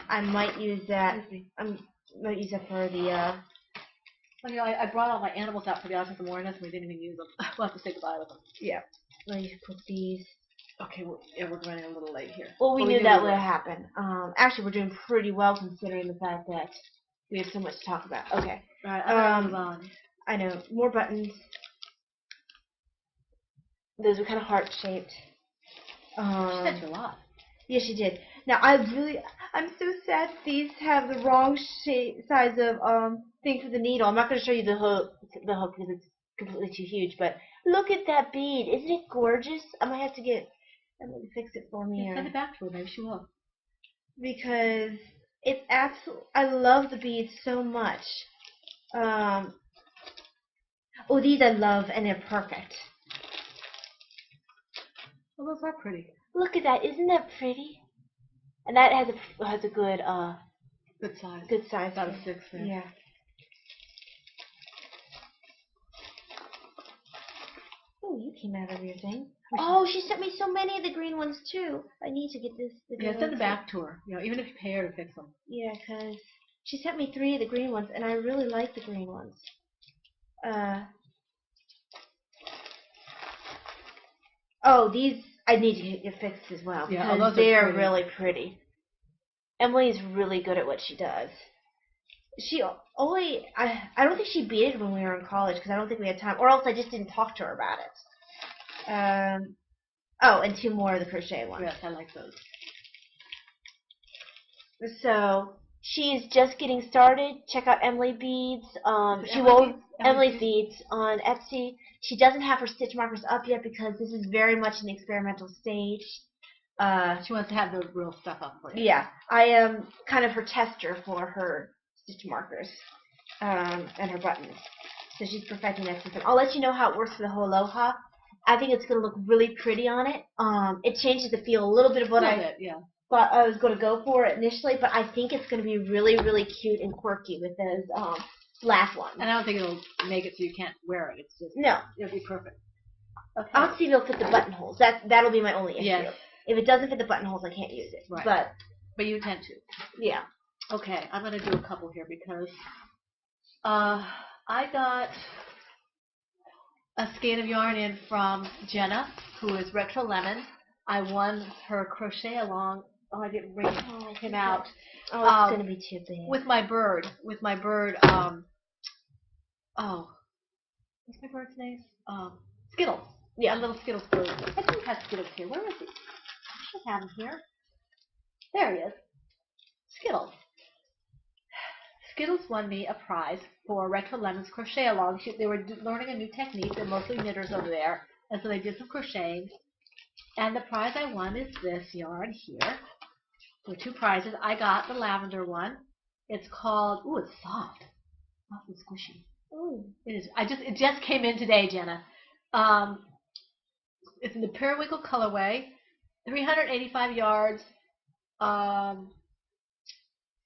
I might use that. I might use that for the. Well, you know, I brought all my animals out for the Autism awareness, and we didn't even use them. We'll have to say goodbye with them. Yeah. Let me put these. Okay, we're running a little late here. Well, we knew that would happen. Actually, we're doing pretty well considering the fact that we have so much to talk about. Okay. All right, I'm move on. I know. More buttons. Those are kind of heart-shaped. She sent you a lot. Yeah, she did. Now, I'm so sad these have the wrong size of thing for the needle. I'm not going to show you the hook because it's completely too huge, but look at that bead. Isn't it gorgeous? I might have to get Emily to fix it for me. Yeah, send it back to her. Maybe she will. Because it's absolutely... I love the beads so much. Oh, these I love, and they're perfect. Well, those are pretty. Look at that. Isn't that pretty? And that has a good good size. Good size. About a 6 there. Yeah. Oh, you came out of your thing. Oh, she sent me so many of the green ones too. I need to get this. Yeah, send them back to her. You know, even if you pay her to fix them. Yeah, because she sent me 3 of the green ones, and I really like the green ones. Oh, these I need to get fixed as well because they're really pretty. Emily's really good at what she does. She only I don't think she beaded when we were in college because I don't think we had time, or else I just didn't talk to her about it. Oh, and 2 more of the crochet ones. Yes, I like those. So she's just getting started. Check out Emily Beads. Emily's Beads on Etsy. She doesn't have her stitch markers up yet because this is very much in the experimental stage. She wants to have the real stuff up for you. Yeah, I am kind of her tester for her stitch markers and her buttons. So she's perfecting that system. I'll let you know how it works for the whole Aloha. I think it's going to look really pretty on it. It changes the feel a little bit of what I thought I was going to go for initially, but I think it's going to be really, really cute and quirky with those last ones. And I don't think it'll make it so you can't wear it. It's just it'll be perfect. Okay. I'll see if it'll fit the buttonholes. That'll be my only issue. Yes. If it doesn't fit the buttonholes, I can't use it. Right. But you intend to. Yeah. Okay, I'm going to do a couple here because I got a skein of yarn in from Jenna, who is Retro Lemon. I won her crochet along. Oh, I didn't bring it. Oh, it came out. Oh, it's going to be too big. With my bird. What's my bird's name? Skittles. Yeah, a little Skittles bird. I think we had Skittles here. Where is he? I should have him here. There he is. Skittles. Skittles won me a prize for Retro Lemons Crochet Along. They were learning a new technique. They're mostly knitters over there. And so they did some crocheting. And the prize I won is this yarn here. There were 2 prizes. I got the lavender one. It's called, ooh, it's soft. Soft and squishy. Ooh. It is. It just came in today, Jenna. It's in the Periwinkle colorway. 385 yards.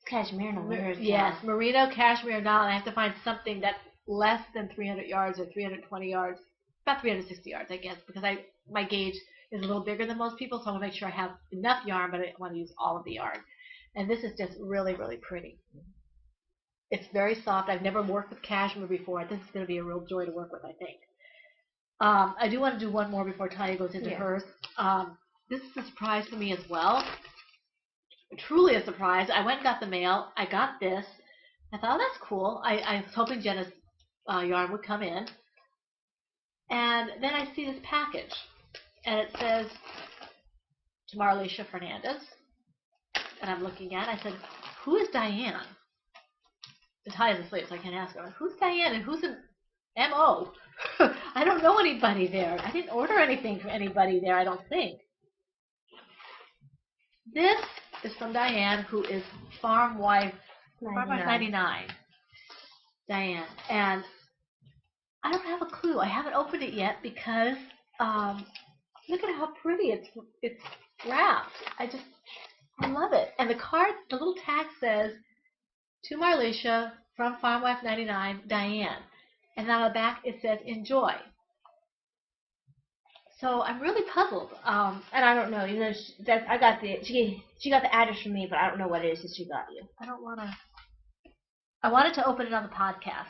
Cashmere and a yes, merino, cashmere, and I have to find something that's less than 300 yards or 320 yards. About 360 yards, I guess, because my gauge is a little bigger than most people, so I want to make sure I have enough yarn, but I don't want to use all of the yarn. And this is just really, really pretty. It's very soft. I've never worked with cashmere before. This is going to be a real joy to work with, I think. I do want to do one more before Tanya goes into hers. This is a surprise for me as well. Truly a surprise. I went and got the mail. I got this. I thought, oh, that's cool. I was hoping Jenna's yarn would come in. And then I see this package. And it says, to Marlisha Fernandez. And I'm looking at it. I said, who is Diane? Tanya's asleep, so I can't ask her. Who's Diane and who's an M.O.? I don't know anybody there. I didn't order anything from anybody there, I don't think. This is from Diane, who is Farm Wife 99. Diane. And I don't have a clue. I haven't opened it yet because look at how pretty it's wrapped. I love it. And the card, the little tag says, to Marlisha from Farm Wife 99, Diane. And on the back it says, enjoy. So I'm really puzzled. And I don't know. You know, I got she got the address from me, but I don't know what it is that she got you. I wanted to open it on the podcast,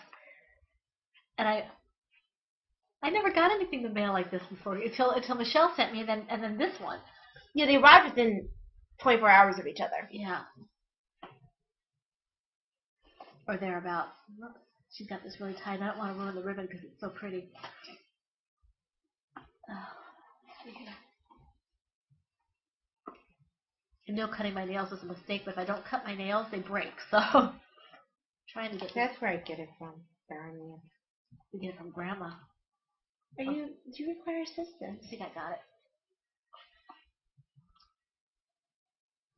and I never got anything in the mail like this before until Michelle sent me, and then this one. Yeah, they arrived within 24 hours of each other. Yeah. Or thereabouts. She's got this really tight. I don't want to ruin the ribbon because it's so pretty. I know cutting my nails is a mistake, but if I don't cut my nails, they break. So, I'm trying to get. That's where I get it from. Apparently, we get it from Grandma. Do you require assistance? I think I got it.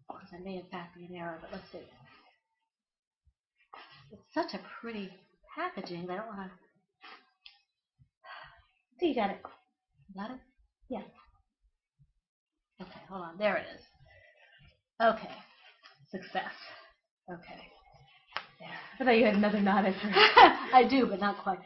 Because I may in fact be in error, but let's see. It's such a pretty packaging. I don't want to. So you got it. Got it? Yeah. Okay, hold on. There it is. Okay. Success. Okay. There. I thought you had another knot answer. I do, but not quite.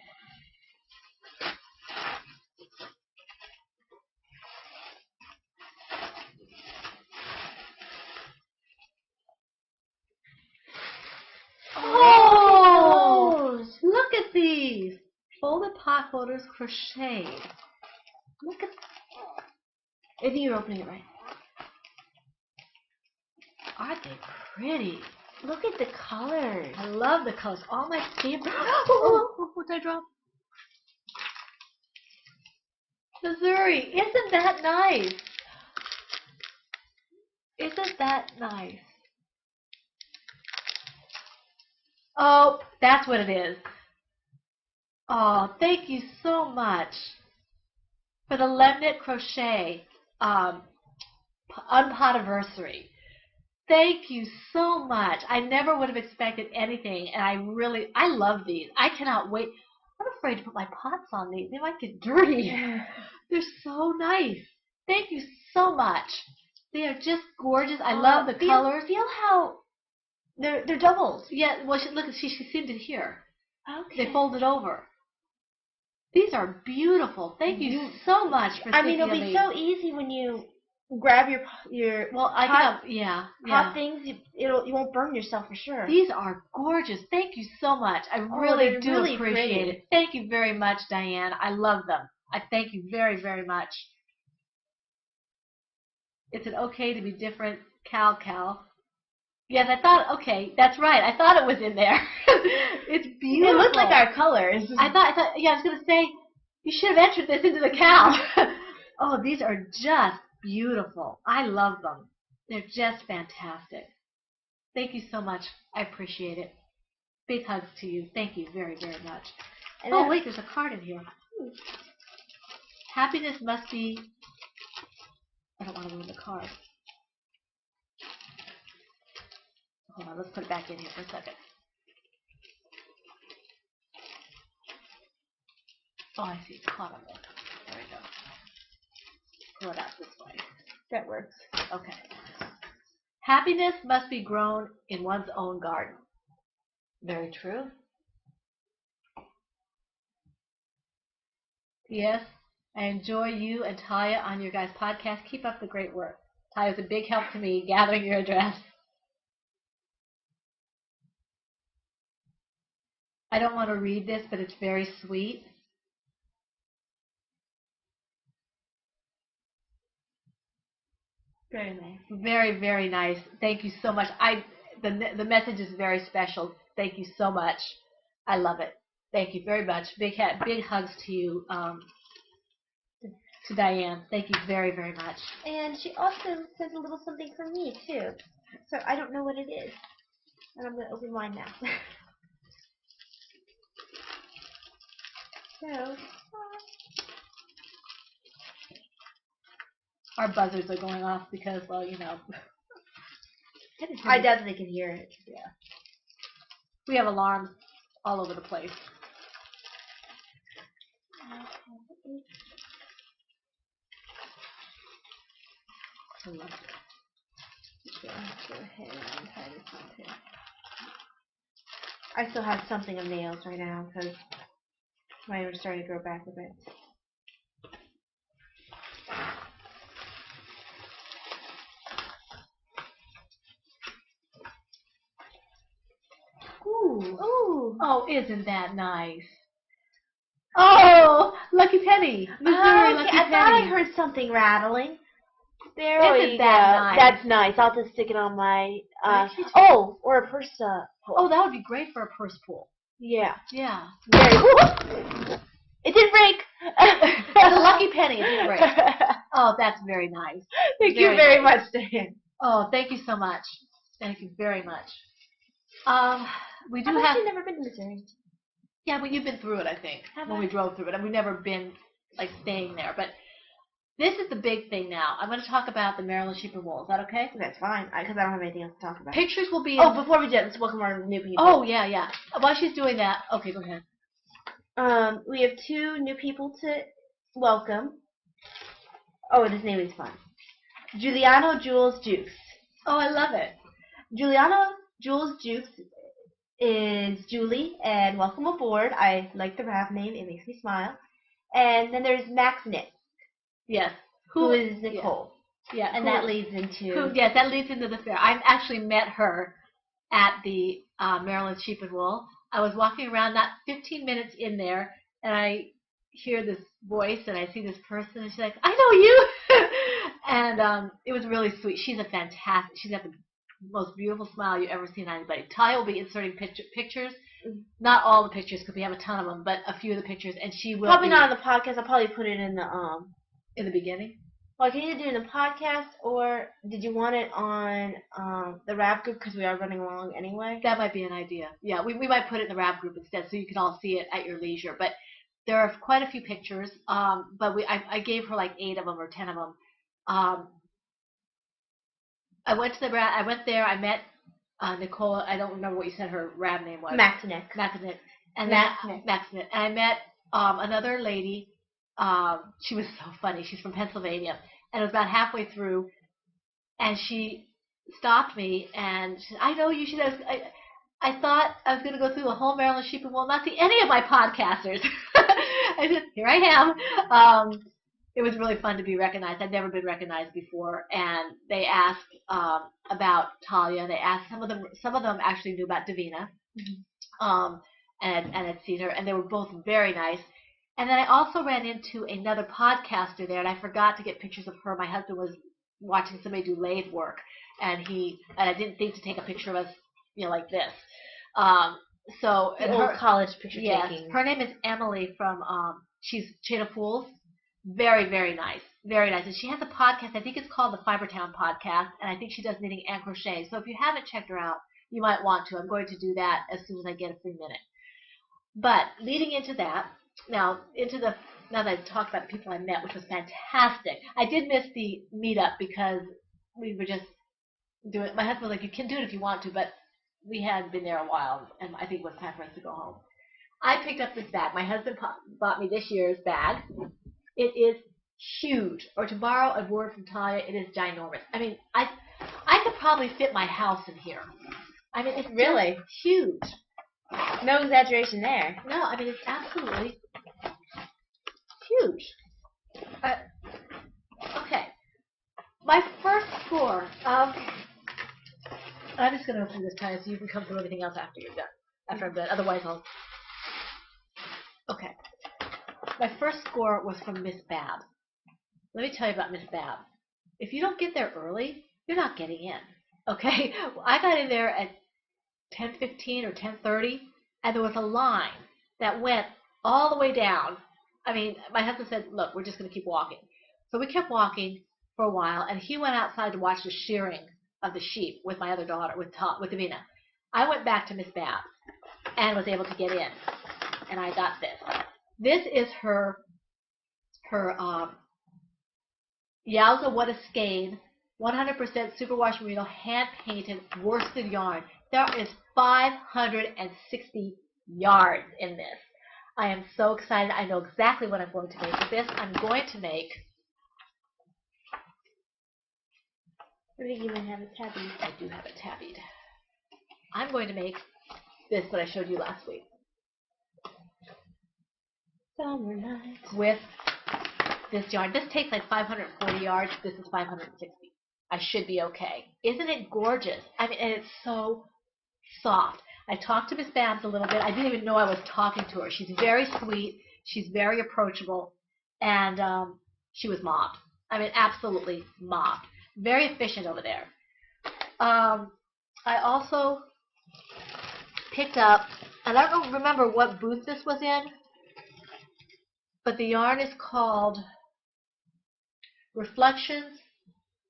Oh! Look at these! Folded pot holders crocheted. Look at. I think you're opening it right. Aren't they pretty? Look at the colors. I love the colors. All my favorite. Oh, what did I drop? Missouri. Isn't that nice? Isn't that nice? Oh, that's what it is. Oh, thank you so much for the Lemknit Crochet Unpotiversary. Thank you so much. I never would have expected anything, and I love these. I cannot wait. I'm afraid to put my pots on these. They might get dirty. They're so nice. Thank you so much. They are just gorgeous. I love the colors. Feel how they're doubled. Yeah, well, look, she seamed it here. Okay. They folded over. These are beautiful. Thank you so much for thinking of it'll be so easy when you grab your hot things. You won't burn yourself for sure. These are gorgeous. Thank you so much. I really do really appreciate it. Thank you very much, Diane. I love them. I thank you very, very much. It's an okay to be different, Cal. Yes, I thought, okay, that's right. I thought it was in there. It's beautiful. It looked like our colors. I thought, yeah, I was going to say, you should have entered this into the Cal. Oh, these are just beautiful. I love them. They're just fantastic. Thank you so much. I appreciate it. Big hugs to you. Thank you very, very much. And Oh, wait, there's a card in here. Happiness must be... I don't want to ruin the card. Hold on, let's put it back in here for a second. Oh, I see. It's caught on there. There we go. Pull it out this way. that works. Okay. Happiness must be grown in one's own garden. Very true. Yes, I enjoy you and Taya on your guys' podcast. Keep up the great work. Taya was a big help to me gathering your address. I don't want to read this, but it's very sweet. Very nice. Very, very nice. Thank you so much. The message is very special. Thank you so much. I love it. Thank you very much. Big hugs to you, to Diane. Thank you very, very much. And she also sent a little something for me, too. So I don't know what it is. And I'm going to open mine now. So, Our buzzers are going off because, well, you know. I definitely can hear it. Yeah. We have alarms all over the place. Go ahead and tie this on too. I still have something of nails right now because mine are starting to grow back a bit. Ooh. Ooh. Oh, isn't that nice? Oh, Lucky Penny. Missouri Lucky I Penny. thought I heard something rattling. There Isn't we that go. nice? That's nice. I'll just stick it on my or a purse pull. Oh, that would be great for a purse pull. Yeah. Yeah. Very It didn't break. It's a Lucky Penny. It didn't break. Oh, that's very nice. Thank you very much, Dan. Oh, thank you so much. Thank you very much. We do I've have. actually never been to Missouri. Yeah, but you've been through it, I think, Have when I? we drove through it, and we've never been like staying there. But this is the big thing now. I'm going to talk about the Marilyn Sheepard Wool. Is that okay? That's fine, because I don't have anything else to talk about. Pictures will be. Oh, before we do that, let's welcome our new people. Oh, yeah, yeah. While she's doing that, okay, go ahead. We have 2 new people to welcome. Oh, and his name is fun. Giuliano Jules Jukes. Oh, I love it. Giuliano Jules Jukes is Julie, and welcome aboard. I like the rap name. It makes me smile. And then there's Max Nick. Yes. Who is Nicole. Yeah. And that leads into... Yes, that leads into the fair. I actually met her at the Marilyn Sheepard Wool. I was walking around, not 15 minutes in there, and I hear this voice, and I see this person, and she's like, I know you! And it was really sweet. She's got the most beautiful smile you've ever seen on anybody. Ty will be inserting pictures, not all the pictures, because we have a ton of them, but a few of the pictures, and she will Probably not on the podcast. I'll probably put it in the beginning. Well, I can either do it in the podcast, or did you want it on the rap group, because we are running along anyway? That might be an idea. Yeah, we might put it in the rap group instead, so you can all see it at your leisure. But there are quite a few pictures, but I gave her like 8 of them or 10 of them. I went there, I met Nicole. I don't remember what you said her rap name was. Maxinek. And Maxinek. And I met another lady. She was so funny. She's from Pennsylvania. And it was about halfway through, and she stopped me, and she said, I know you should. I thought I was going to go through the whole Marilyn Sheepard Wool, not see any of my podcasters. I said, here I am. It was really fun to be recognized. I'd never been recognized before, and they asked about Talia. They asked some of them actually knew about Davina, and had seen her, and they were both very nice. And then I also ran into another podcaster there, and I forgot to get pictures of her. My husband was watching somebody do lathe work, and I didn't think to take a picture of us, like this. So the old college picture taking. Yes, her name is Emily from she's Chain of Fools. Very, very nice. Very nice. And she has a podcast. I think it's called the Fibertown Podcast, and I think she does knitting and crochet. So if you haven't checked her out, you might want to. I'm going to do that as soon as I get a free minute. But leading into that, now that I've talked about the people I met, which was fantastic. I did miss the meetup because we were just doing. My husband was like, "You can do it if you want to," but we had been there a while, and I think it was time for us to go home. I picked up this bag. My husband bought me this year's bag. It is huge. Or to borrow a word from Talia, it is ginormous. I mean, I could probably fit my house in here. I mean, it's really huge. No exaggeration there. No, I mean, it's absolutely huge. Okay. My first score of... I'm just going to go through this time so you can come through everything else after you're done. After I'm done. Otherwise, I'll... Okay. My first score was from Miss Babb. Let me tell you about Miss Babb. If you don't get there early, you're not getting in. Okay? I got in there at 10:15 or 10:30, and there was a line that went all the way down. I mean, my husband said, look, we're just going to keep walking. So we kept walking for a while, and he went outside to watch the shearing of the sheep with my other daughter, with Davina. I went back to Miss Babb and was able to get in, and I got this. This is her Yowza What a Skein 100% superwash merino hand-painted worsted yarn. There is 560 yards in this. I am so excited. I know exactly what I'm going to make with this. I'm going to make... I think you might have it tabbied. I do have it tabbied. I'm going to make this that I showed you last week. Summer night. With this yarn. This takes like 540 yards. This is 560. I should be okay. Isn't it gorgeous? I mean, and it's so soft. I talked to Miss Babs a little bit. I didn't even know I was talking to her. She's very sweet. She's very approachable. And she was mobbed. I mean, absolutely mobbed. Very efficient over there. I also picked up, and I don't remember what booth this was in, but the yarn is called Reflections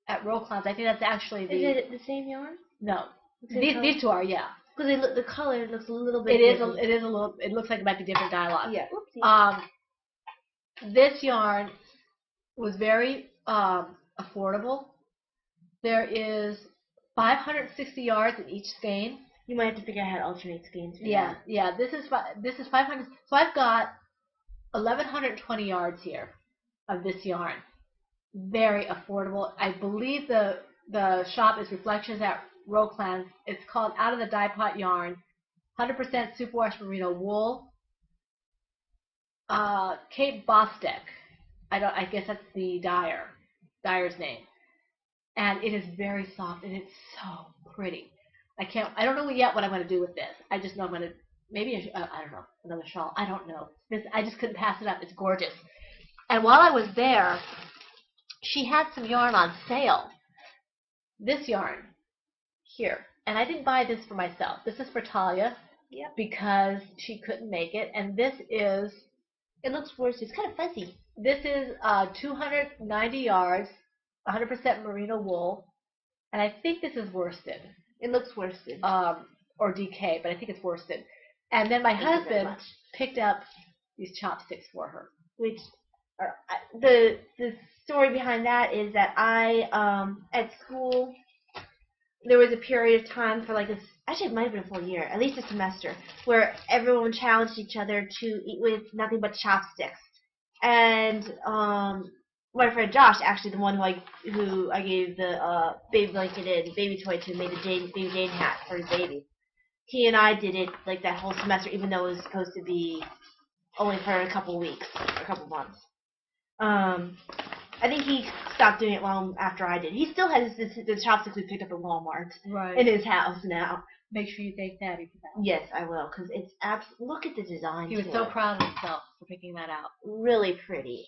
at Roll Clowns. I think that's actually the... Is it the same yarn? No. These two are, yeah. Because the color looks a little bit different. It is a little... It looks like it might be different dialogue. Yeah. Oopsie. This yarn was very affordable. There is 560 yards in each skein. You might have to figure out how to alternate skeins. Yeah, yeah. This is 500. So I've got 1,120 yards here of this yarn. Very affordable. I believe the shop is Reflections at Roclans. It's called Out of the Dye Pot Yarn. 100% superwash merino wool. Kate Bostek. I guess that's the dyer's name. And it is very soft and it's so pretty. I don't know yet what I'm going to do with this. I just know I'm going to, maybe, I don't know, another shawl. I don't know. I just couldn't pass it up. It's gorgeous. And while I was there, she had some yarn on sale. This yarn here. And I didn't buy this for myself. This is for Talia. Yep. Because she couldn't make it. And this is... It looks worse. It's kind of fuzzy. This is 290 yards, 100% merino wool. And I think this is worsted. It looks worsted. Or DK, but I think it's worsted. And then my husband picked up these chopsticks for her. Which are, the story behind that is that I at school there was a period of time for like this. Actually, it might have been a full year, at least a semester, where everyone challenged each other to eat with nothing but chopsticks. And my friend Josh, actually the one who I gave the baby blanket and baby toy to, made a baby Jane hat for his baby. He and I did it like that whole semester, even though it was supposed to be only for a couple weeks or a couple months. I think he stopped doing it long after I did. He still has the chopsticks we picked up at Walmart in his house now. Make sure you thank Daddy for that. Yes, I will, because it's look at the design. He was so proud of himself for picking that out. Really pretty.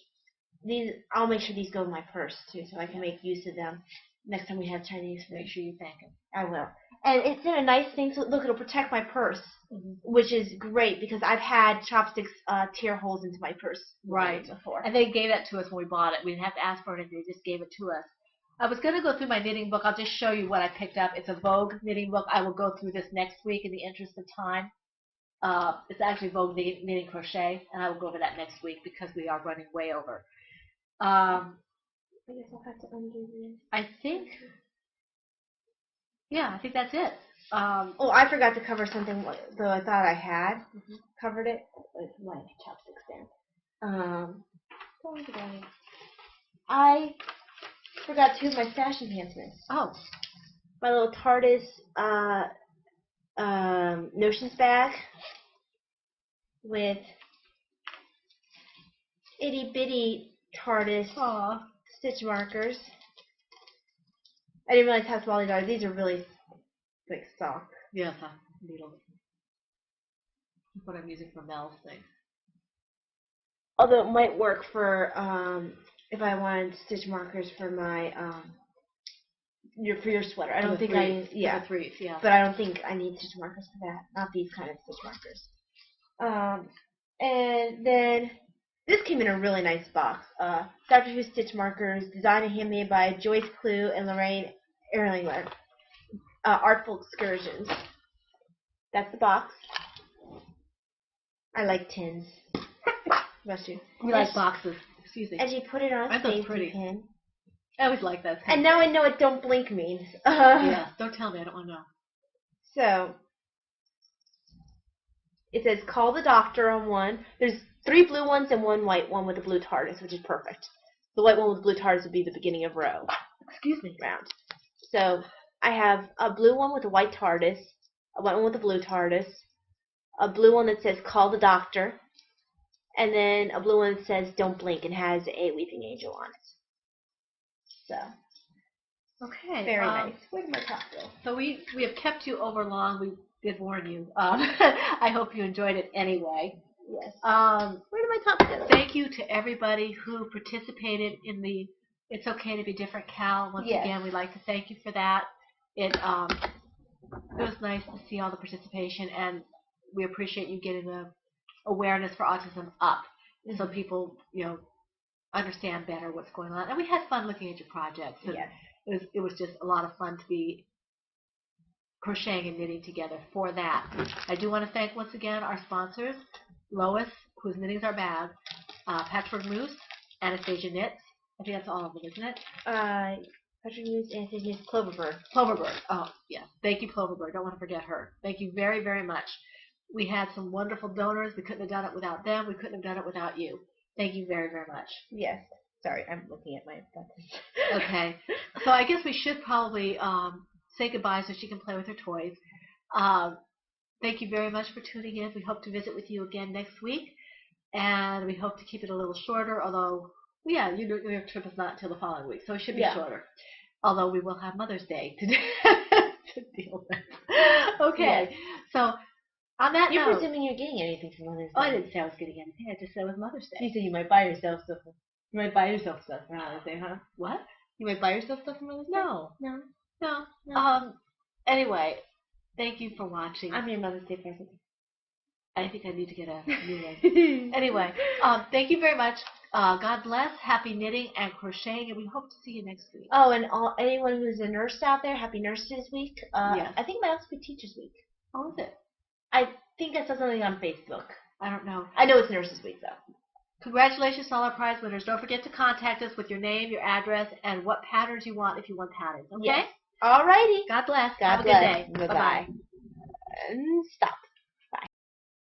I'll make sure these go in my purse too, so I can make use of them next time we have Chinese food. Make sure you thank him. I will. And it's in a nice thing, so look, it'll protect my purse, which is great because I've had chopsticks tear holes into my purse right before. And they gave that to us when we bought it. We didn't have to ask for it; they just gave it to us. I was going to go through my knitting book. I'll just show you what I picked up. It's a Vogue knitting book. I will go through this next week in the interest of time. It's actually Vogue Knitting Crochet, and I will go over that next week because we are running way over. I guess I'll have to undo this. I think that's it. Oh, I forgot to cover something, though I thought I had covered it. It's my chopsticks down. I forgot two of my stash enhancements. Oh. My little Tardis notions bag with itty bitty Tardis stitch markers. I didn't realize how small these are. These are really like soft. Yes, needle. That's what I'm using for Mel's thing. Although it might work for if I wanted stitch markers for my for your sweater. I don't think I need, but I don't think I need stitch markers for that. Not these kind of stitch markers. And then this came in a really nice box. Dr. Who stitch markers, designed and handmade by Joyce Clue and Lorraine Erlinger. Artful Excursions. That's the box. I like tins. Bless you. We like boxes. Excuse me. And you put it on a safety pin. I always like that. And now I know what don't blink means. Yeah, don't tell me. I don't want to know. So, it says call the doctor on one. There's 3 blue ones and 1 white one with a blue TARDIS, which is perfect. The white one with the blue TARDIS would be the beginning of row. Excuse me. Round. So, I have a blue one with a white TARDIS, a white one with a blue TARDIS, a blue one that says call the doctor, and then a blue one that says don't blink and has a weeping angel on it. So, okay, very nice. Where's my top go? So we have kept you over long. We did warn you. I hope you enjoyed it anyway. Yes. Where did my top go? Thank you to everybody who participated in the It's Okay to Be Different Cal. Once again, we'd like to thank you for that. It was nice to see all the participation, and we appreciate you getting the awareness for autism up, so people, understand better what's going on. And we had fun looking at your projects. Yes. It was just a lot of fun to be crocheting and knitting together for that. I do want to thank once again our sponsors, Lois, whose knitting's our bag, Patchwork Moose, Anastasia Knits. I think that's all of them, isn't it? Patchwork Moose, Anastasia Knits, Cloverbird. Cloverbird. Oh, yes. Thank you, Cloverbird. Don't want to forget her. Thank you very, very much. We had some wonderful donors. We couldn't have done it without them. We couldn't have done it without you. Thank you very, very much. Yes. Sorry, I'm looking at my buttons. Okay. So I guess we should probably say goodbye so she can play with her toys. Thank you very much for tuning in. We hope to visit with you again next week. And we hope to keep it a little shorter, although, your trip is not until the following week, so it should be shorter. Although we will have Mother's Day to deal with. Okay. Yes. So on that note, you're presuming you're getting anything for Mother's Day. Oh, I didn't say I was getting anything. I just said it was Mother's Day. You said you might buy yourself stuff. You might buy yourself stuff for Mother's Day, huh? What? You might buy yourself stuff for Mother's Day? No. Anyway, thank you for watching. I'm your Mother's Day present. I think I need to get a new one. Anyway, thank you very much. God bless. Happy knitting and crocheting, and we hope to see you next week. Oh, and anyone who's a nurse out there, happy Nurses Week. Yes. I think it might also be Teachers Week. Oh, is it? I think I saw something on Facebook. I don't know. I know it's Nurses Week, though. Congratulations to all our prize winners. Don't forget to contact us with your name, your address, and what patterns you want if you want patterns. Okay? Yes. All righty. God bless. God Have bless. a good day. Bye-bye. And stop.